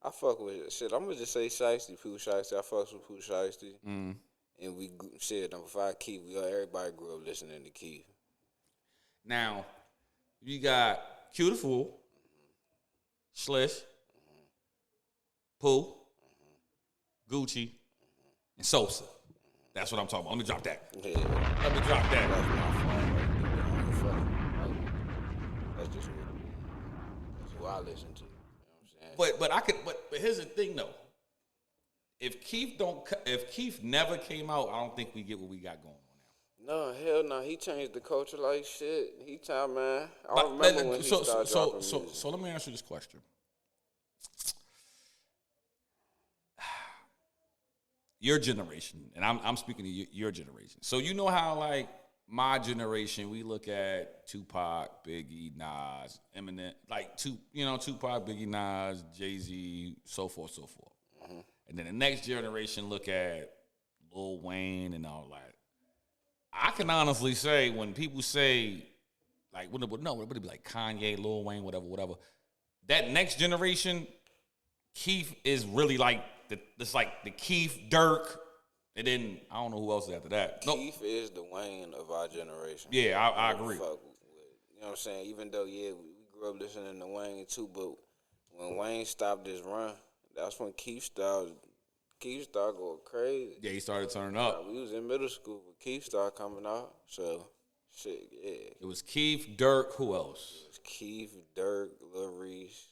I fuck with shit. I'm gonna just say Shiesty, Pooh Shiesty. I fucks with Pooh Shiesty. And number 5, Keith. Everybody grew up listening to Keith. Now, you got Q the Fool, Slish, Pooh, Gucci, and Sosa. That's what I'm talking about. Let me drop that. Yeah. Let me drop that. That's just who I listen to. You know what I'm saying? But here's the thing though. If Keith never came out, I don't think we get what we got going on No, hell no. He changed the culture like shit. He time, man. I remember when he started dropping music. So let me ask you this question. Your generation, and I'm speaking to your generation. So you know how, like, my generation, we look at Tupac, Biggie, Nas, Eminem, like, Tupac, Biggie, Nas, Jay-Z, so forth, so forth. Mm-hmm. And then the next generation look at Lil Wayne and all that. I can honestly say, when people say, like, would it be like Kanye, Lil Wayne, whatever, that next generation, Keith is really like, it's like the Keith, Dirk, and then I don't know who else is after that. Keith is the Wayne of our generation. Yeah, I agree. You know what I'm saying? Even though, we grew up listening to Wayne too, but when Wayne stopped his run, that's when Keith started going crazy. Yeah, he started turning up. We was in middle school, but Keith started coming out. So, shit, yeah. It was Keith, Dirk, who else? It was Keith, Dirk, Lil Reese,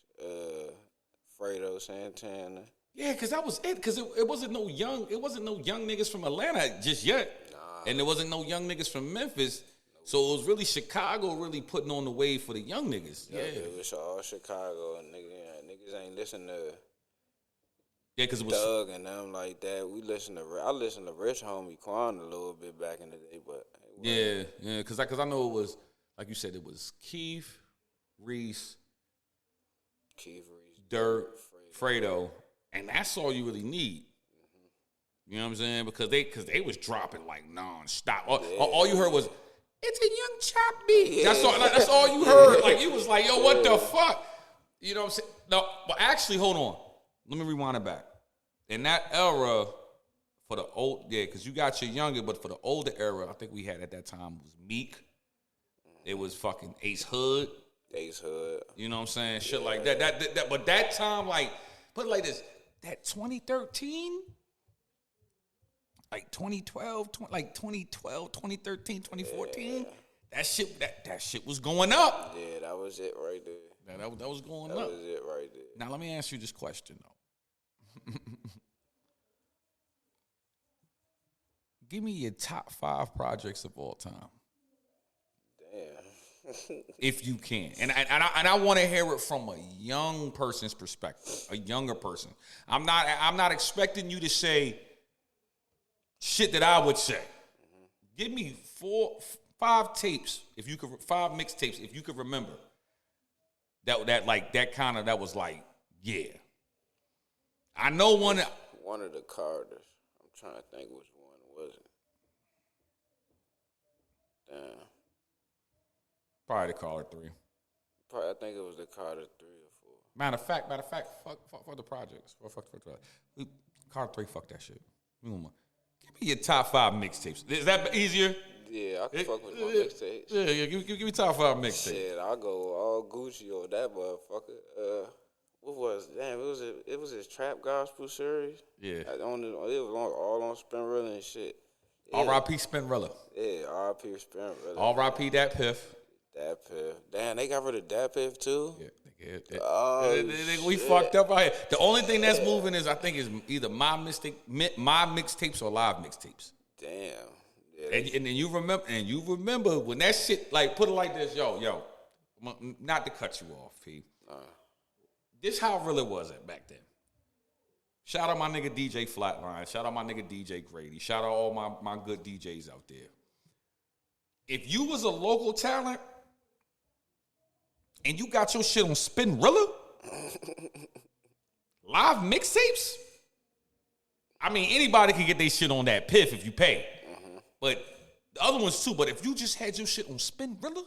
Fredo Santana. Yeah, because that was it. Because it wasn't no young niggas from Atlanta just yet. Nah. And there wasn't no young niggas from Memphis. So it was really Chicago really putting on the wave for the young niggas. Yeah. It was all Chicago, and niggas ain't listen to because it was Doug and them like that. I listened to Rich Homie Quan a little bit back in the day, but yeah, because I know it was, like you said, it was Keith, Reese, Dirk, Fredo. And that's all you really need. You know what I'm saying? Because they was dropping like nonstop. All you heard was, "It's a young chop beat." Yeah. That's all you heard. Like, you was like, "Yo, what the fuck?" You know what I'm saying? No, but actually, hold on. Let me rewind it back. In that era, for the old, because you got your younger, but for the older era, I think we had at that time was Meek. It was fucking Ace Hood. You know what I'm saying? Shit like that. That. But that time, like, put it like this. That 2013, like 2012, 2013, 2014, that shit was going up. Yeah, that was it right there. That was going up. That was it right there. Now, let me ask you this question, though. Give me your top 5 projects of all time. Damn. If you can. And I want to hear it from a young person's perspective, a younger person. I'm not expecting you to say shit that I would say. Mm-hmm. Give me 5 tapes, 5 mixtapes, if you could remember. That was like, yeah. I know one of the Carters. I'm trying to think which one was it. Damn. Probably the Carter 3. I think it was the Carter 3 or 4. Matter of fact, fuck the projects. Carter 3, fuck that shit. Give me your top 5 mixtapes. Is that easier? Yeah, I can fuck with my mixtapes. Yeah, give me top 5 mixtapes. Shit, I'll go all Gucci or that motherfucker. What was it? Damn, it was his Trap Gospel series. Yeah. It was all on Spinrilla and shit. Yeah. R.I.P. Spinrilla. Yeah, R.I.P. Spinrilla. R.I.P. Dat Piff. Dat Piff. Damn, they got rid of Dat Piff too? Yeah. We fucked up out here. The only thing that's moving is either my mixtapes or live mixtapes. Damn. Yeah, and then you remember when that shit, like, put it like this, yo, not to cut you off, P. This how real it was back then. Shout out my nigga DJ Flatline. Shout out my nigga DJ Grady. Shout out all my good DJs out there. If you was a local talent and you got your shit on Spinrilla, live mixtapes, I mean, anybody can get their shit on that Piff if you pay. Mm-hmm. But the other ones too. But if you just had your shit on Spinrilla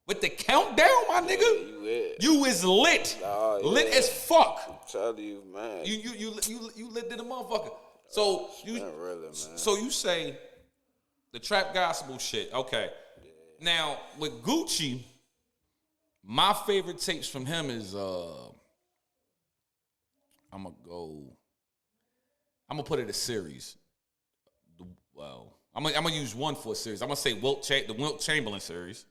with the countdown, my nigga, you is lit. Lit as fuck. I'm telling you, man. You lit to the motherfucker. So man. So you say the Trap Gospel shit. Okay. Yeah. Now with Gucci, my favorite tapes from him is I'm gonna put it a series. I'm gonna use one for a series. I'm gonna say the Wilt Chamberlain series.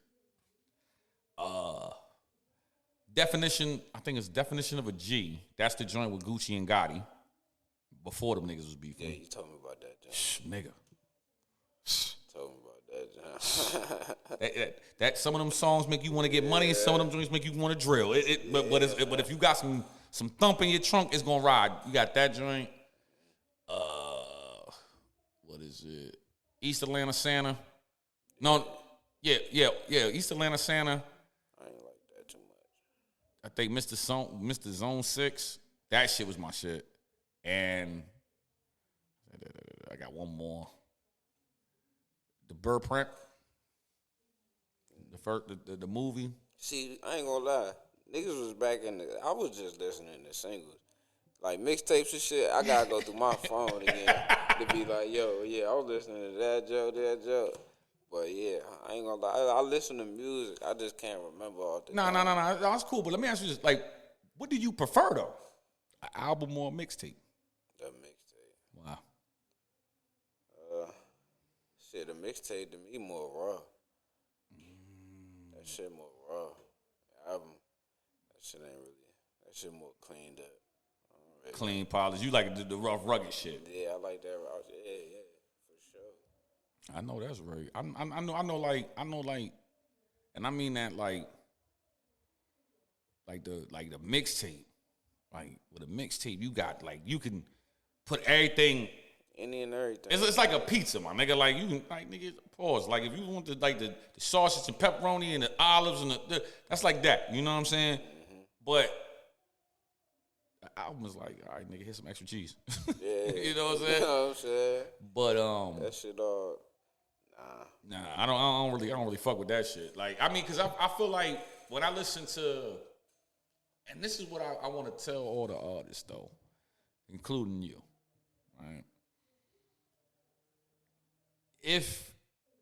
Definition, I think it's Definition of a G. That's the joint with Gucci and Gotti. Before them niggas was beefing. Yeah, you told me about that, John. Shh, nigga. Told me about that some of them songs make you want to get money, and some of them joints make you want to drill. But if you got some thump in your trunk, it's gonna ride. You got that joint. What is it? East Atlanta Santa. No, yeah. East Atlanta Santa. I ain't like that too much. I think Mr. Zone 6. That shit was my shit. And I got one more. The Burr Print. The movie. See, I ain't gonna lie. Niggas was back in the. I was just listening to singles. Like mixtapes and shit, I gotta go through my phone again to be like, yo, yeah, I was listening to that joke. But yeah, I ain't gonna lie. I listen to music. I just can't remember all the time. No. That's cool. But let me ask you this: like, what do you prefer though? An album or a mixtape? The mixtape. Wow. Shit, the mixtape to me more raw. That shit more raw. The album, that shit ain't really. That shit more cleaned up. Clean polish. You like the rough, rugged shit. Yeah, I like that. Yeah, for sure. I know that's right. I know like, and I mean that like the mixtape. Like with a mixtape, you got like you can put everything. Any and everything. It's like a pizza, my nigga. Like you can like nigga pause. Like if you want the sausage and pepperoni and the olives and that's like that. You know what I'm saying? Mm-hmm. But the album was like, all right, nigga, here's some extra cheese. Yeah. You know what I'm saying? You know what I'm saying? But that shit all nah, I don't really fuck with that shit. Like I mean, cause I feel like when I listen to, and this is what I want to tell all the artists though, including you, right? If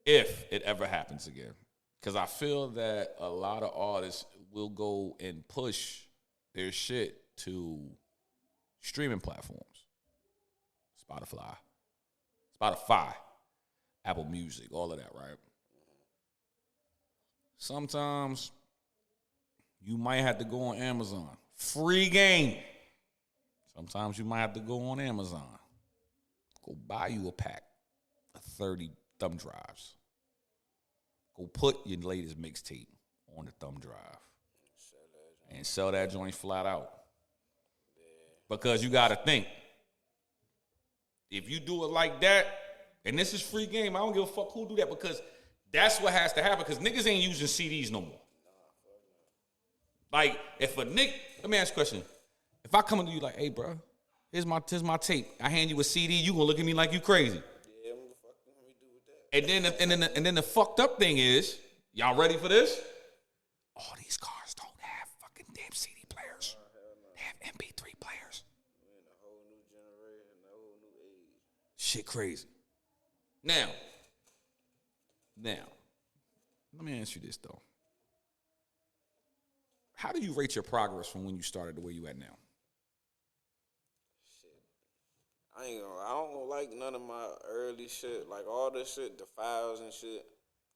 it ever happens again, because I feel that a lot of artists will go and push their shit to streaming platforms, Spotify, Apple Music, all of that, right? Sometimes you might have to go on Amazon. Free game. Sometimes you might have to go on Amazon. Go buy you a pack of 30 thumb drives. Go put your latest mixtape on the thumb drive. And sell that joint flat out. Because you got to think, if you do it like that, and this is free game, I don't give a fuck who do that, because that's what has to happen, because niggas ain't using CDs no more. Like, if a nigga, let me ask you a question. If I come to you like, hey, bro, here's my tape. I hand you a CD, you gonna look at me like you crazy. Yeah, what the fuck can we do with that? And then the fucked up thing is, y'all ready for this? All these cars don't have fucking damn CD players. They have MP3 players. We're in a whole new generation, a whole new age. Shit crazy. Now, let me ask you this though. How do you rate your progress from when you started to where you at now? Shit. I don't like none of my early shit. Like all this shit, the files and shit.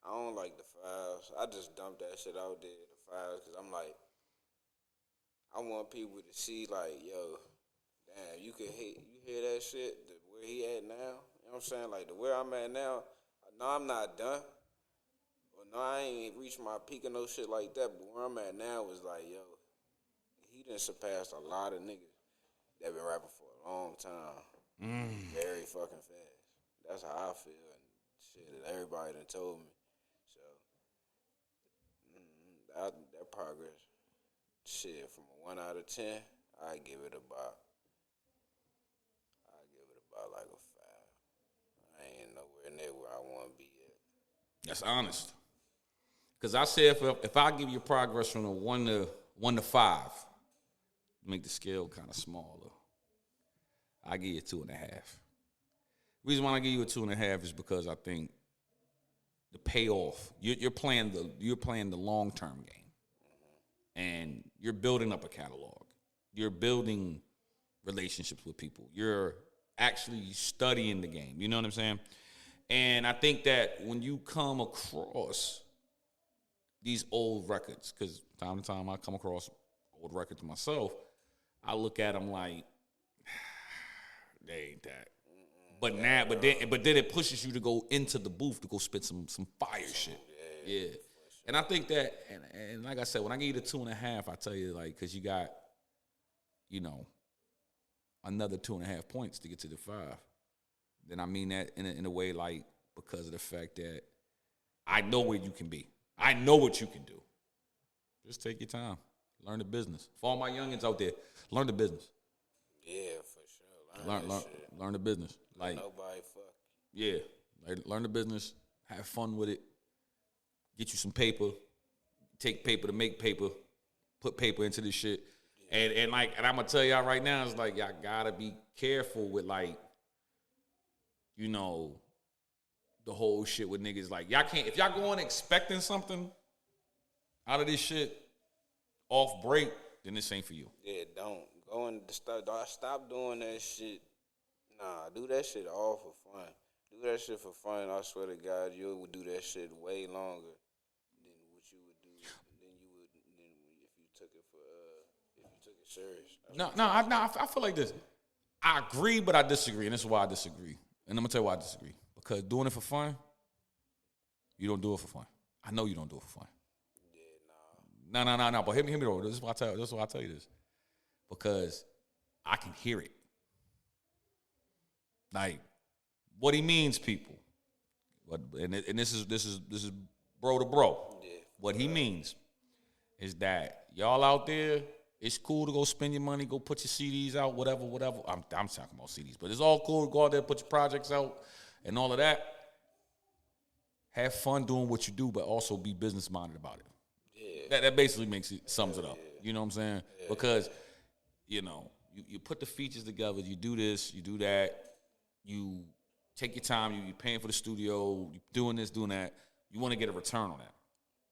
I don't like the files. I just dumped that shit out there, the files, because I'm like, I want people to see like, yo, damn, you hear that shit, where he at now? You know what I'm saying? Like, where I'm at now, no, I'm not done. No, I ain't reached my peak or no shit like that, but where I'm at now is like, yo, he done surpassed a lot of niggas that been rapping for a long time. Very fucking fast. That's how I feel, and shit that everybody done told me. So, that progress, shit, from a 1 out of 10, I give it about like a 5. I ain't nowhere near where I want to be at. That's honest. Because I said if I give you progress from a 1 to 5, make the scale kind of smaller, I give you a 2.5. The reason why I give you a 2.5 is because I think the payoff, you're playing the long term game, and you're building up a catalog. You're building relationships with people. You're actually studying the game. You know what I'm saying? And I think that when you come across these old records, because time to time I come across old records myself, I look at them like, they ain't that. But then it pushes you to go into the booth to go spit some fire shit. Yeah. And I think that, and like I said, when I give you the 2.5, I tell you, like, because you got, another 2.5 points to get to the 5. Then I mean that in a way, like, because of the fact that I know where you can be. I know what you can do. Just take your time. Learn the business. For all my youngins out there, learn the business. Yeah, for sure. Learn the business. Like, nobody fuck. Yeah. Like, learn the business. Have fun with it. Get you some paper. Take paper to make paper. Put paper into this shit. Yeah. And I'm gonna tell y'all right now, it's like y'all gotta be careful with, like, the whole shit with niggas. Like, y'all can't, if y'all going expecting something out of this shit off break, then this ain't for you. Yeah, don't go and stop doing that shit. Nah, do that shit all for fun. Do that shit for fun. I swear to God, you would do that shit way longer than what you would do than if you took it serious. I feel like this. I agree, but I disagree, and this is why I disagree. And I'm gonna tell you why I disagree. Because doing it for fun, you don't do it for fun. I know you don't do it for fun. Yeah, nah. But hear me though. This is why I tell you this. Because I can hear it. Like, what he means, people. And this is bro to bro. Yeah. What he means is that y'all out there, it's cool to go spend your money, go put your CDs out, whatever. I'm talking about CDs, but it's all cool to go out there, put your projects out, and all of that. Have fun doing what you do, but also be business minded about it. Yeah. That basically sums it up. You know what I'm saying? Yeah. Because, you put the features together, you do this, you do that, you take your time, you're paying for the studio, you doing this, doing that. You want to get a return on that.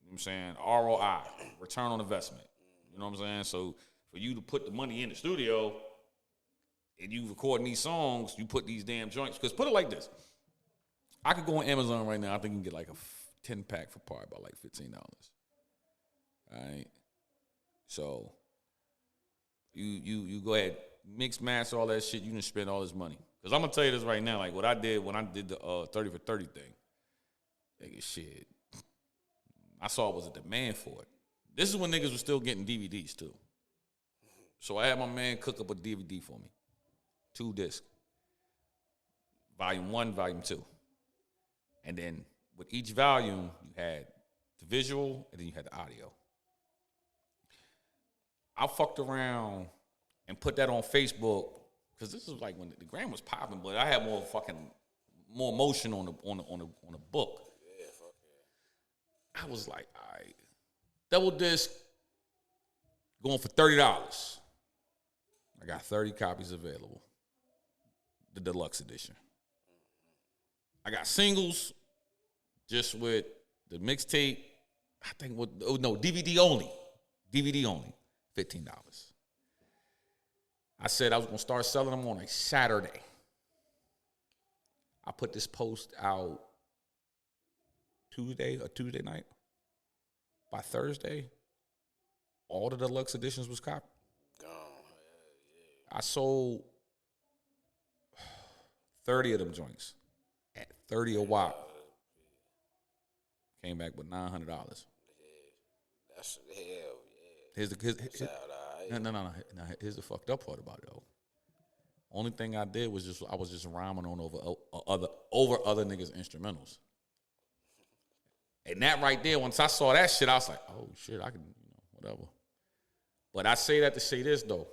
You know what I'm saying? ROI, return on investment. You know what I'm saying? So for you to put the money in the studio and you recording these songs, you put these damn joints. Because put it like this. I could go on Amazon right now. I think you can get like a 10-pack for probably about like $15. All right? So you go ahead, mix, master, all that shit. You can spend all this money. Because I'm going to tell you this right now. Like what I did when I did the 30 for 30 thing. Nigga, shit. I saw it was a demand for it. This is when niggas were still getting DVDs, too. So I had my man cook up a DVD for me. 2 discs. Volume 1, Volume 2. And then with each volume, you had the visual, and then you had the audio. I fucked around and put that on Facebook, because this is like when the gram was popping, but I had more emotion on the book. Yeah, fuck yeah. I was like, all right. Double disc going for $30. I got 30 copies available. The deluxe edition. I got singles just with the mixtape. I think DVD only. DVD only. $15. I said I was going to start selling them on a Saturday. I put this post out Tuesday night. By Thursday, all the deluxe editions was copied. Oh, yeah. I sold 30 of them joints at 30 a wop. Came back with $900. Yeah, that's hell. Yeah. Here's the fucked up part about it though. Only thing I did was I was just rhyming on over other niggas' instrumentals. And that right there, once I saw that shit, I was like, oh shit, I can, whatever. But I say that to say this though.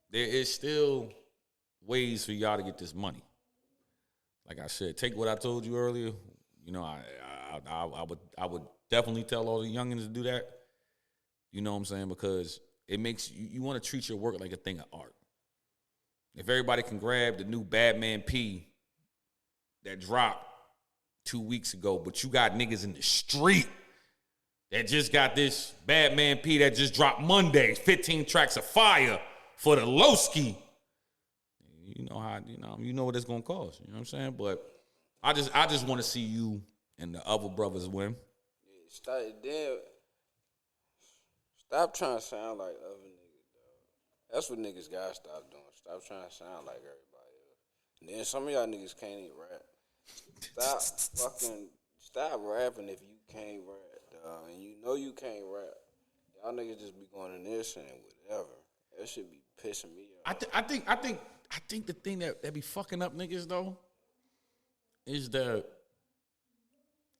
There is still ways for y'all to get this money. Like I said, take what I told you earlier. I would definitely tell all the youngins to do that. You know what I'm saying? Because it makes you want to treat your work like a thing of art. If everybody can grab the new Badman P that dropped 2 weeks ago, but you got niggas in the street that just got this Badman P that just dropped Monday, 15 tracks of fire for the Lowski. You know what it's gonna cost. You know what I'm saying? But I just want to see you and the other brothers win. Yeah, stop trying to sound like other niggas, dog. That's what niggas gotta stop doing. Stop trying to sound like everybody else. Then some of y'all niggas can't even rap. Stop rapping if you can't rap, dog. And you know you can't rap. Y'all niggas just be going in there saying whatever. That shit be pissing me off. I think the thing that be fucking up niggas though is that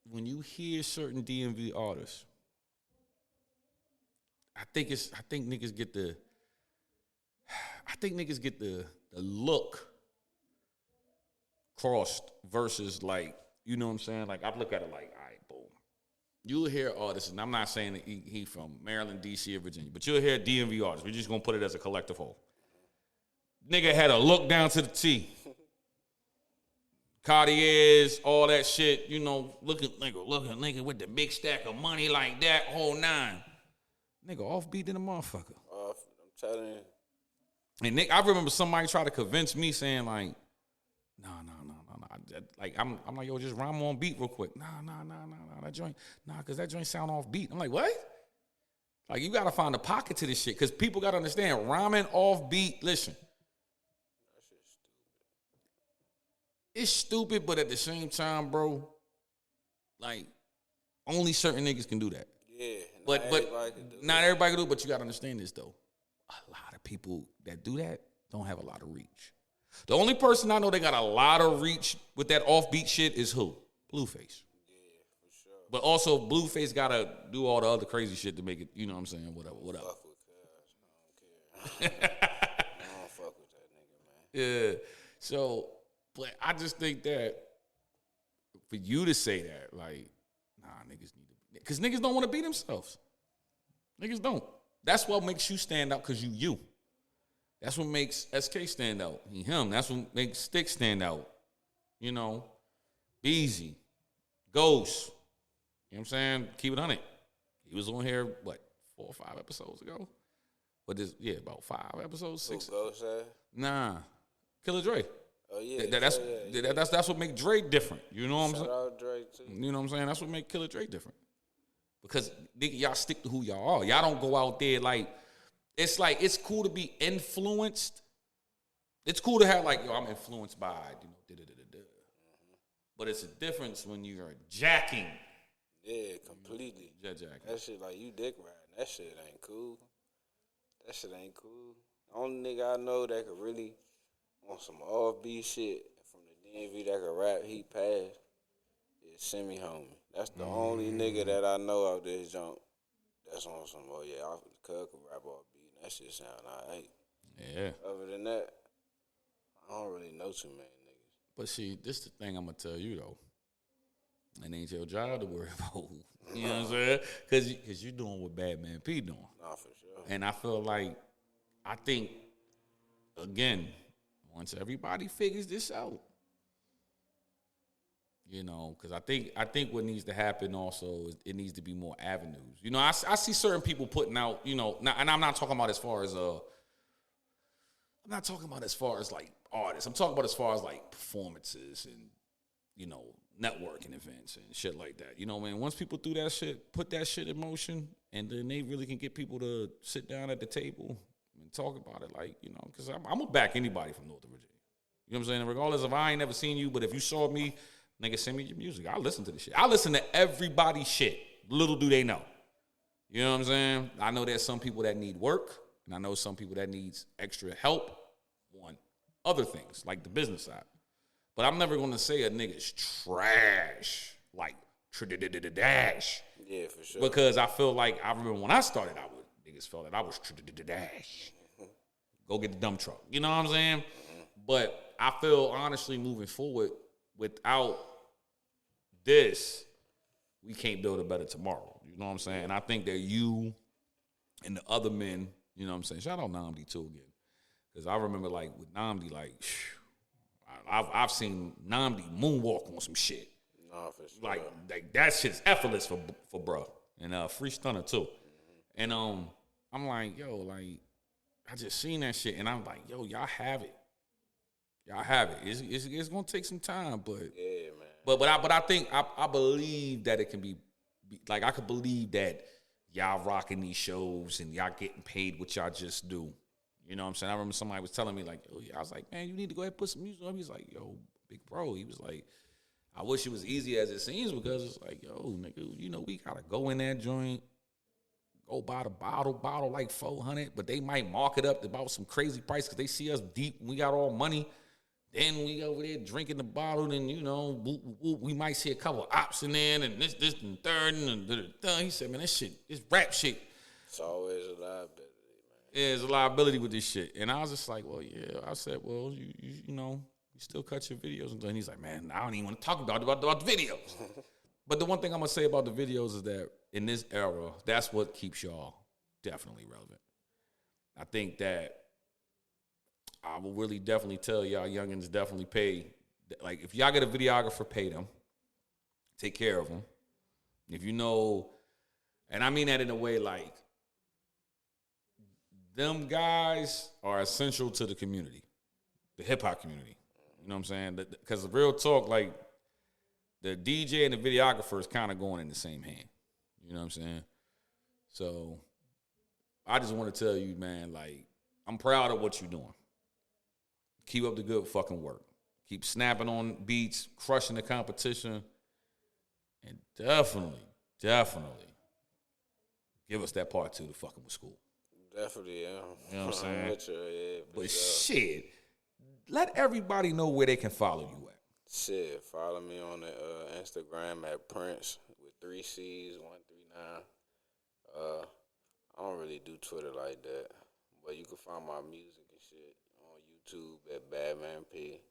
when you hear certain DMV artists, I think niggas get the look crossed versus like, you know what I'm saying? Like I look at it like, all right, boom. You'll hear artists, and I'm not saying that he from Maryland, DC, or Virginia, but you'll hear DMV artists. We're just gonna put it as a collective whole. Nigga had a look down to the T. Cartiers, all that shit, you know, looking nigga with the big stack of money like that, whole nine. Nigga offbeat than a motherfucker. I'm telling you. And Nick, I remember somebody tried to convince me saying like, nah. Like I'm like, yo, just rhyme on beat real quick. Nah, that joint, cause that joint sound off beat. I'm like, what? Like you gotta find a pocket to this shit, cause people gotta understand rhyming off beat. Listen, That shit's stupid. it's stupid, but at the same time, bro, like only certain niggas can do that. Yeah, But everybody can do not that. everybody can do it. But you gotta understand this though. A lot of people that do that don't have a lot of reach. The only person I know that got a lot of reach with that offbeat shit is who? Blueface. Yeah, for sure. But also Blueface gotta do all the other crazy shit to make it, you know what I'm saying? Whatever. Fuck with Cuz. I don't care. I don't fuck with that nigga, man. Yeah. So, but I just think that for you to say that, like, nah, niggas need to, because niggas don't want to be themselves. Niggas don't. That's what makes you stand out, because you. That's what makes SK stand out. He him. That's what makes Stick stand out. You know, Beezy, Ghost. You know what I'm saying? Keep it on it. He was on here, what, 4 or 5 episodes ago? But this, yeah, about 5 episodes, 6. Who Ghost say? Nah. Killer Dre. Oh yeah. That's what make Dre different. You know what I'm Shout saying? out Drake too. You know what I'm saying? That's what make Killer Dre different. Because nigga, y'all stick to who y'all are. Y'all don't go out there like it's cool to be influenced. It's cool to have like, yo, I'm influenced by, you know, da-da-da-da-da. But it's a difference when you're jacking. Yeah, completely. Jacking. That shit like you dick riding. That shit ain't cool. That shit ain't cool. The only nigga I know that could really on some offbeat shit from the DMV that could rap he passed is Semi Homie. That's the only nigga that I know out this jump that's on some, oh yeah, I could rap offbeat. That shit sound alright. Yeah. Other than that, I don't really know too many niggas. But see, this the thing I'm gonna tell you though. It ain't your job to worry about. You know what I'm saying? Because you're doing what Badman P doing. Nah, for sure. And I feel like, I think, again, once everybody figures this out, you know, because I think what needs to happen also is it needs to be more avenues. You know, I see certain people putting out, you know, and I'm not talking about as far as like artists. I'm talking about as far as like performances and, you know, networking events and shit like that. You know what I mean? Once people do that shit, put that shit in motion, and then they really can get people to sit down at the table and talk about it. Like, you know, because I'm going to back anybody from Northern Virginia. You know what I'm saying? Regardless if I ain't never seen you, but if you saw me, nigga, send me your music. I listen to the shit. I listen to everybody's shit. Little do they know. You know what I'm saying? I know there's some people that need work, and I know some people that needs extra help on other things, like the business side. But I'm never going to say a nigga's trash, like dash. Yeah, for sure. Because I feel like, I remember when I started out with niggas felt that I was dash. Go get the dump truck. You know what I'm saying? But I feel honestly moving forward, without this, we can't build a better tomorrow. You know what I'm saying? And I think that you and the other men, you know what I'm saying? Shout out Namdi too again. Because I remember like with Namdi, like, I've seen Namdi moonwalk on some shit. Nah, for sure. Like that shit's effortless for bro. And Free Stunner too. And I'm like, yo, like, I just seen that shit, and I'm like, yo, y'all have it. Y'all have it. It's gonna take some time, but Yeah, man. But I think I believe that it can be like, I could believe that y'all rocking these shows and y'all getting paid what y'all just do. You You know what I'm saying? I remember somebody was telling me, like, oh, yeah. I was like, man, you need to go ahead and put some music on. He's like, yo, big bro. He was like, I wish it was easy as it seems because it's like, yo, nigga, you know, we got to go in that joint, go buy the bottle like 400, but they might mark it up to about some crazy price because they see us deep and we got all money. Then we over there drinking the bottle and, you know, we might see a couple of ops in there and this, and third, and he said, man, this rap shit. It's always a liability, man. Yeah, there's a liability with this shit. And I was just like, well, yeah. I said, well, you know, you still cut your videos. And he's like, man, I don't even want to talk about the videos. But the one thing I'm going to say about the videos is that in this era, that's what keeps y'all definitely relevant. I think that I will really definitely tell y'all youngins definitely pay. Like, if y'all get a videographer, pay them. Take care of them. If you know, and I mean that in a way like, them guys are essential to the community, the hip-hop community. You know what I'm saying? Because the real talk, like, the DJ and the videographer is kind of going in the same hand. You know what I'm saying? So I just want to tell you, man, like, I'm proud of what you're doing. Keep up the good fucking work. Keep snapping on beats, crushing the competition, and definitely give us that part 2 to fucking with school. Definitely, yeah. You know what I'm saying? Yeah, but shit, let everybody know where they can follow you at. Shit, follow me on the Instagram at Prince with 3 C's, 139. I don't really do Twitter like that, but you can find my music and shit on YouTube at Badman P.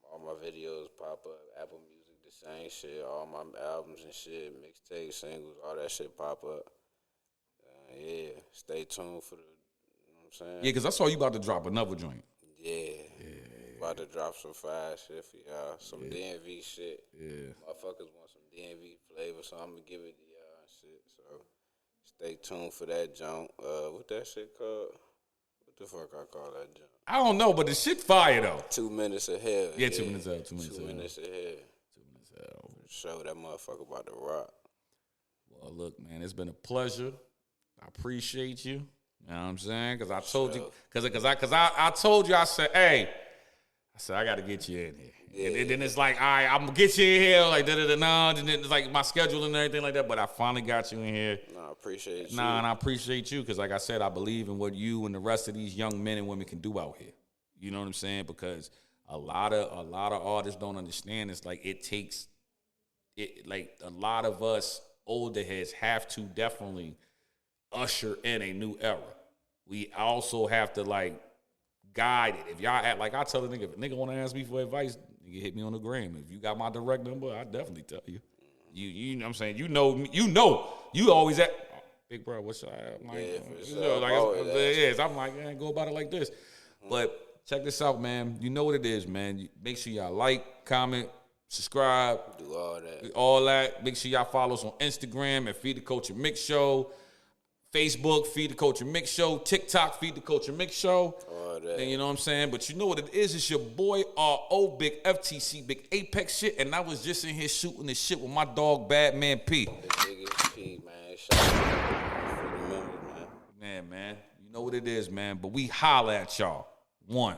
All my videos pop up, Apple Music, the same shit. All my albums and shit, mixtapes, singles, all that shit pop up. Yeah, stay tuned for the, you know what I'm saying? Yeah, because I saw you about to drop another joint. Yeah. About to drop some fire shit for y'all. Some DMV shit. Yeah. Motherfuckers want some DMV flavor, so I'm going to give it to y'all and shit. So stay tuned for that junk. What that shit called? What the fuck I call that junk? I don't know, but the shit fire, though. 2 minutes ahead. Yeah, 2 minutes out. 2 minutes ahead. 2 minutes out. Show that motherfucker about to rock. Well, look, man, it's been a pleasure. I appreciate you. You know what I'm saying? Because I told you, because I told you, I said, hey, I got to get you in here. Yeah. And then it's like, all right, I'm going to get you in here, like, da-da-da-da, and then it's like my schedule and everything like that, but I finally got you in here. No, I appreciate you. And I appreciate you because, like I said, I believe in what you and the rest of these young men and women can do out here. You know what I'm saying? Because a lot of artists don't understand. It's like like a lot of us older heads have to definitely usher in a new era. We also have to, like, guide it. If y'all act like, I tell a nigga, if a nigga want to ask me for advice, you hit me on the gram. If you got my direct number, I definitely tell you. You know what I'm saying? You always at, big bro, what's your, I'm like, I'm like, man, go about it like this. But check this out, man. You know what it is, man. Make sure y'all like, comment, subscribe. Do all that. All that. Make sure y'all follow us on Instagram at Feed the Culture Mix Show. Facebook, Feed the Culture Mix Show. TikTok, Feed the Culture Mix Show. All that. And you know what I'm saying? But you know what it is? It's your boy R.O. Big FTC, Big Apex shit. And I was just in here shooting this shit with my dog, Badman P. The biggest P, man. Shout out to the members, man. Man. You know what it is, man. But we holla at y'all. 1.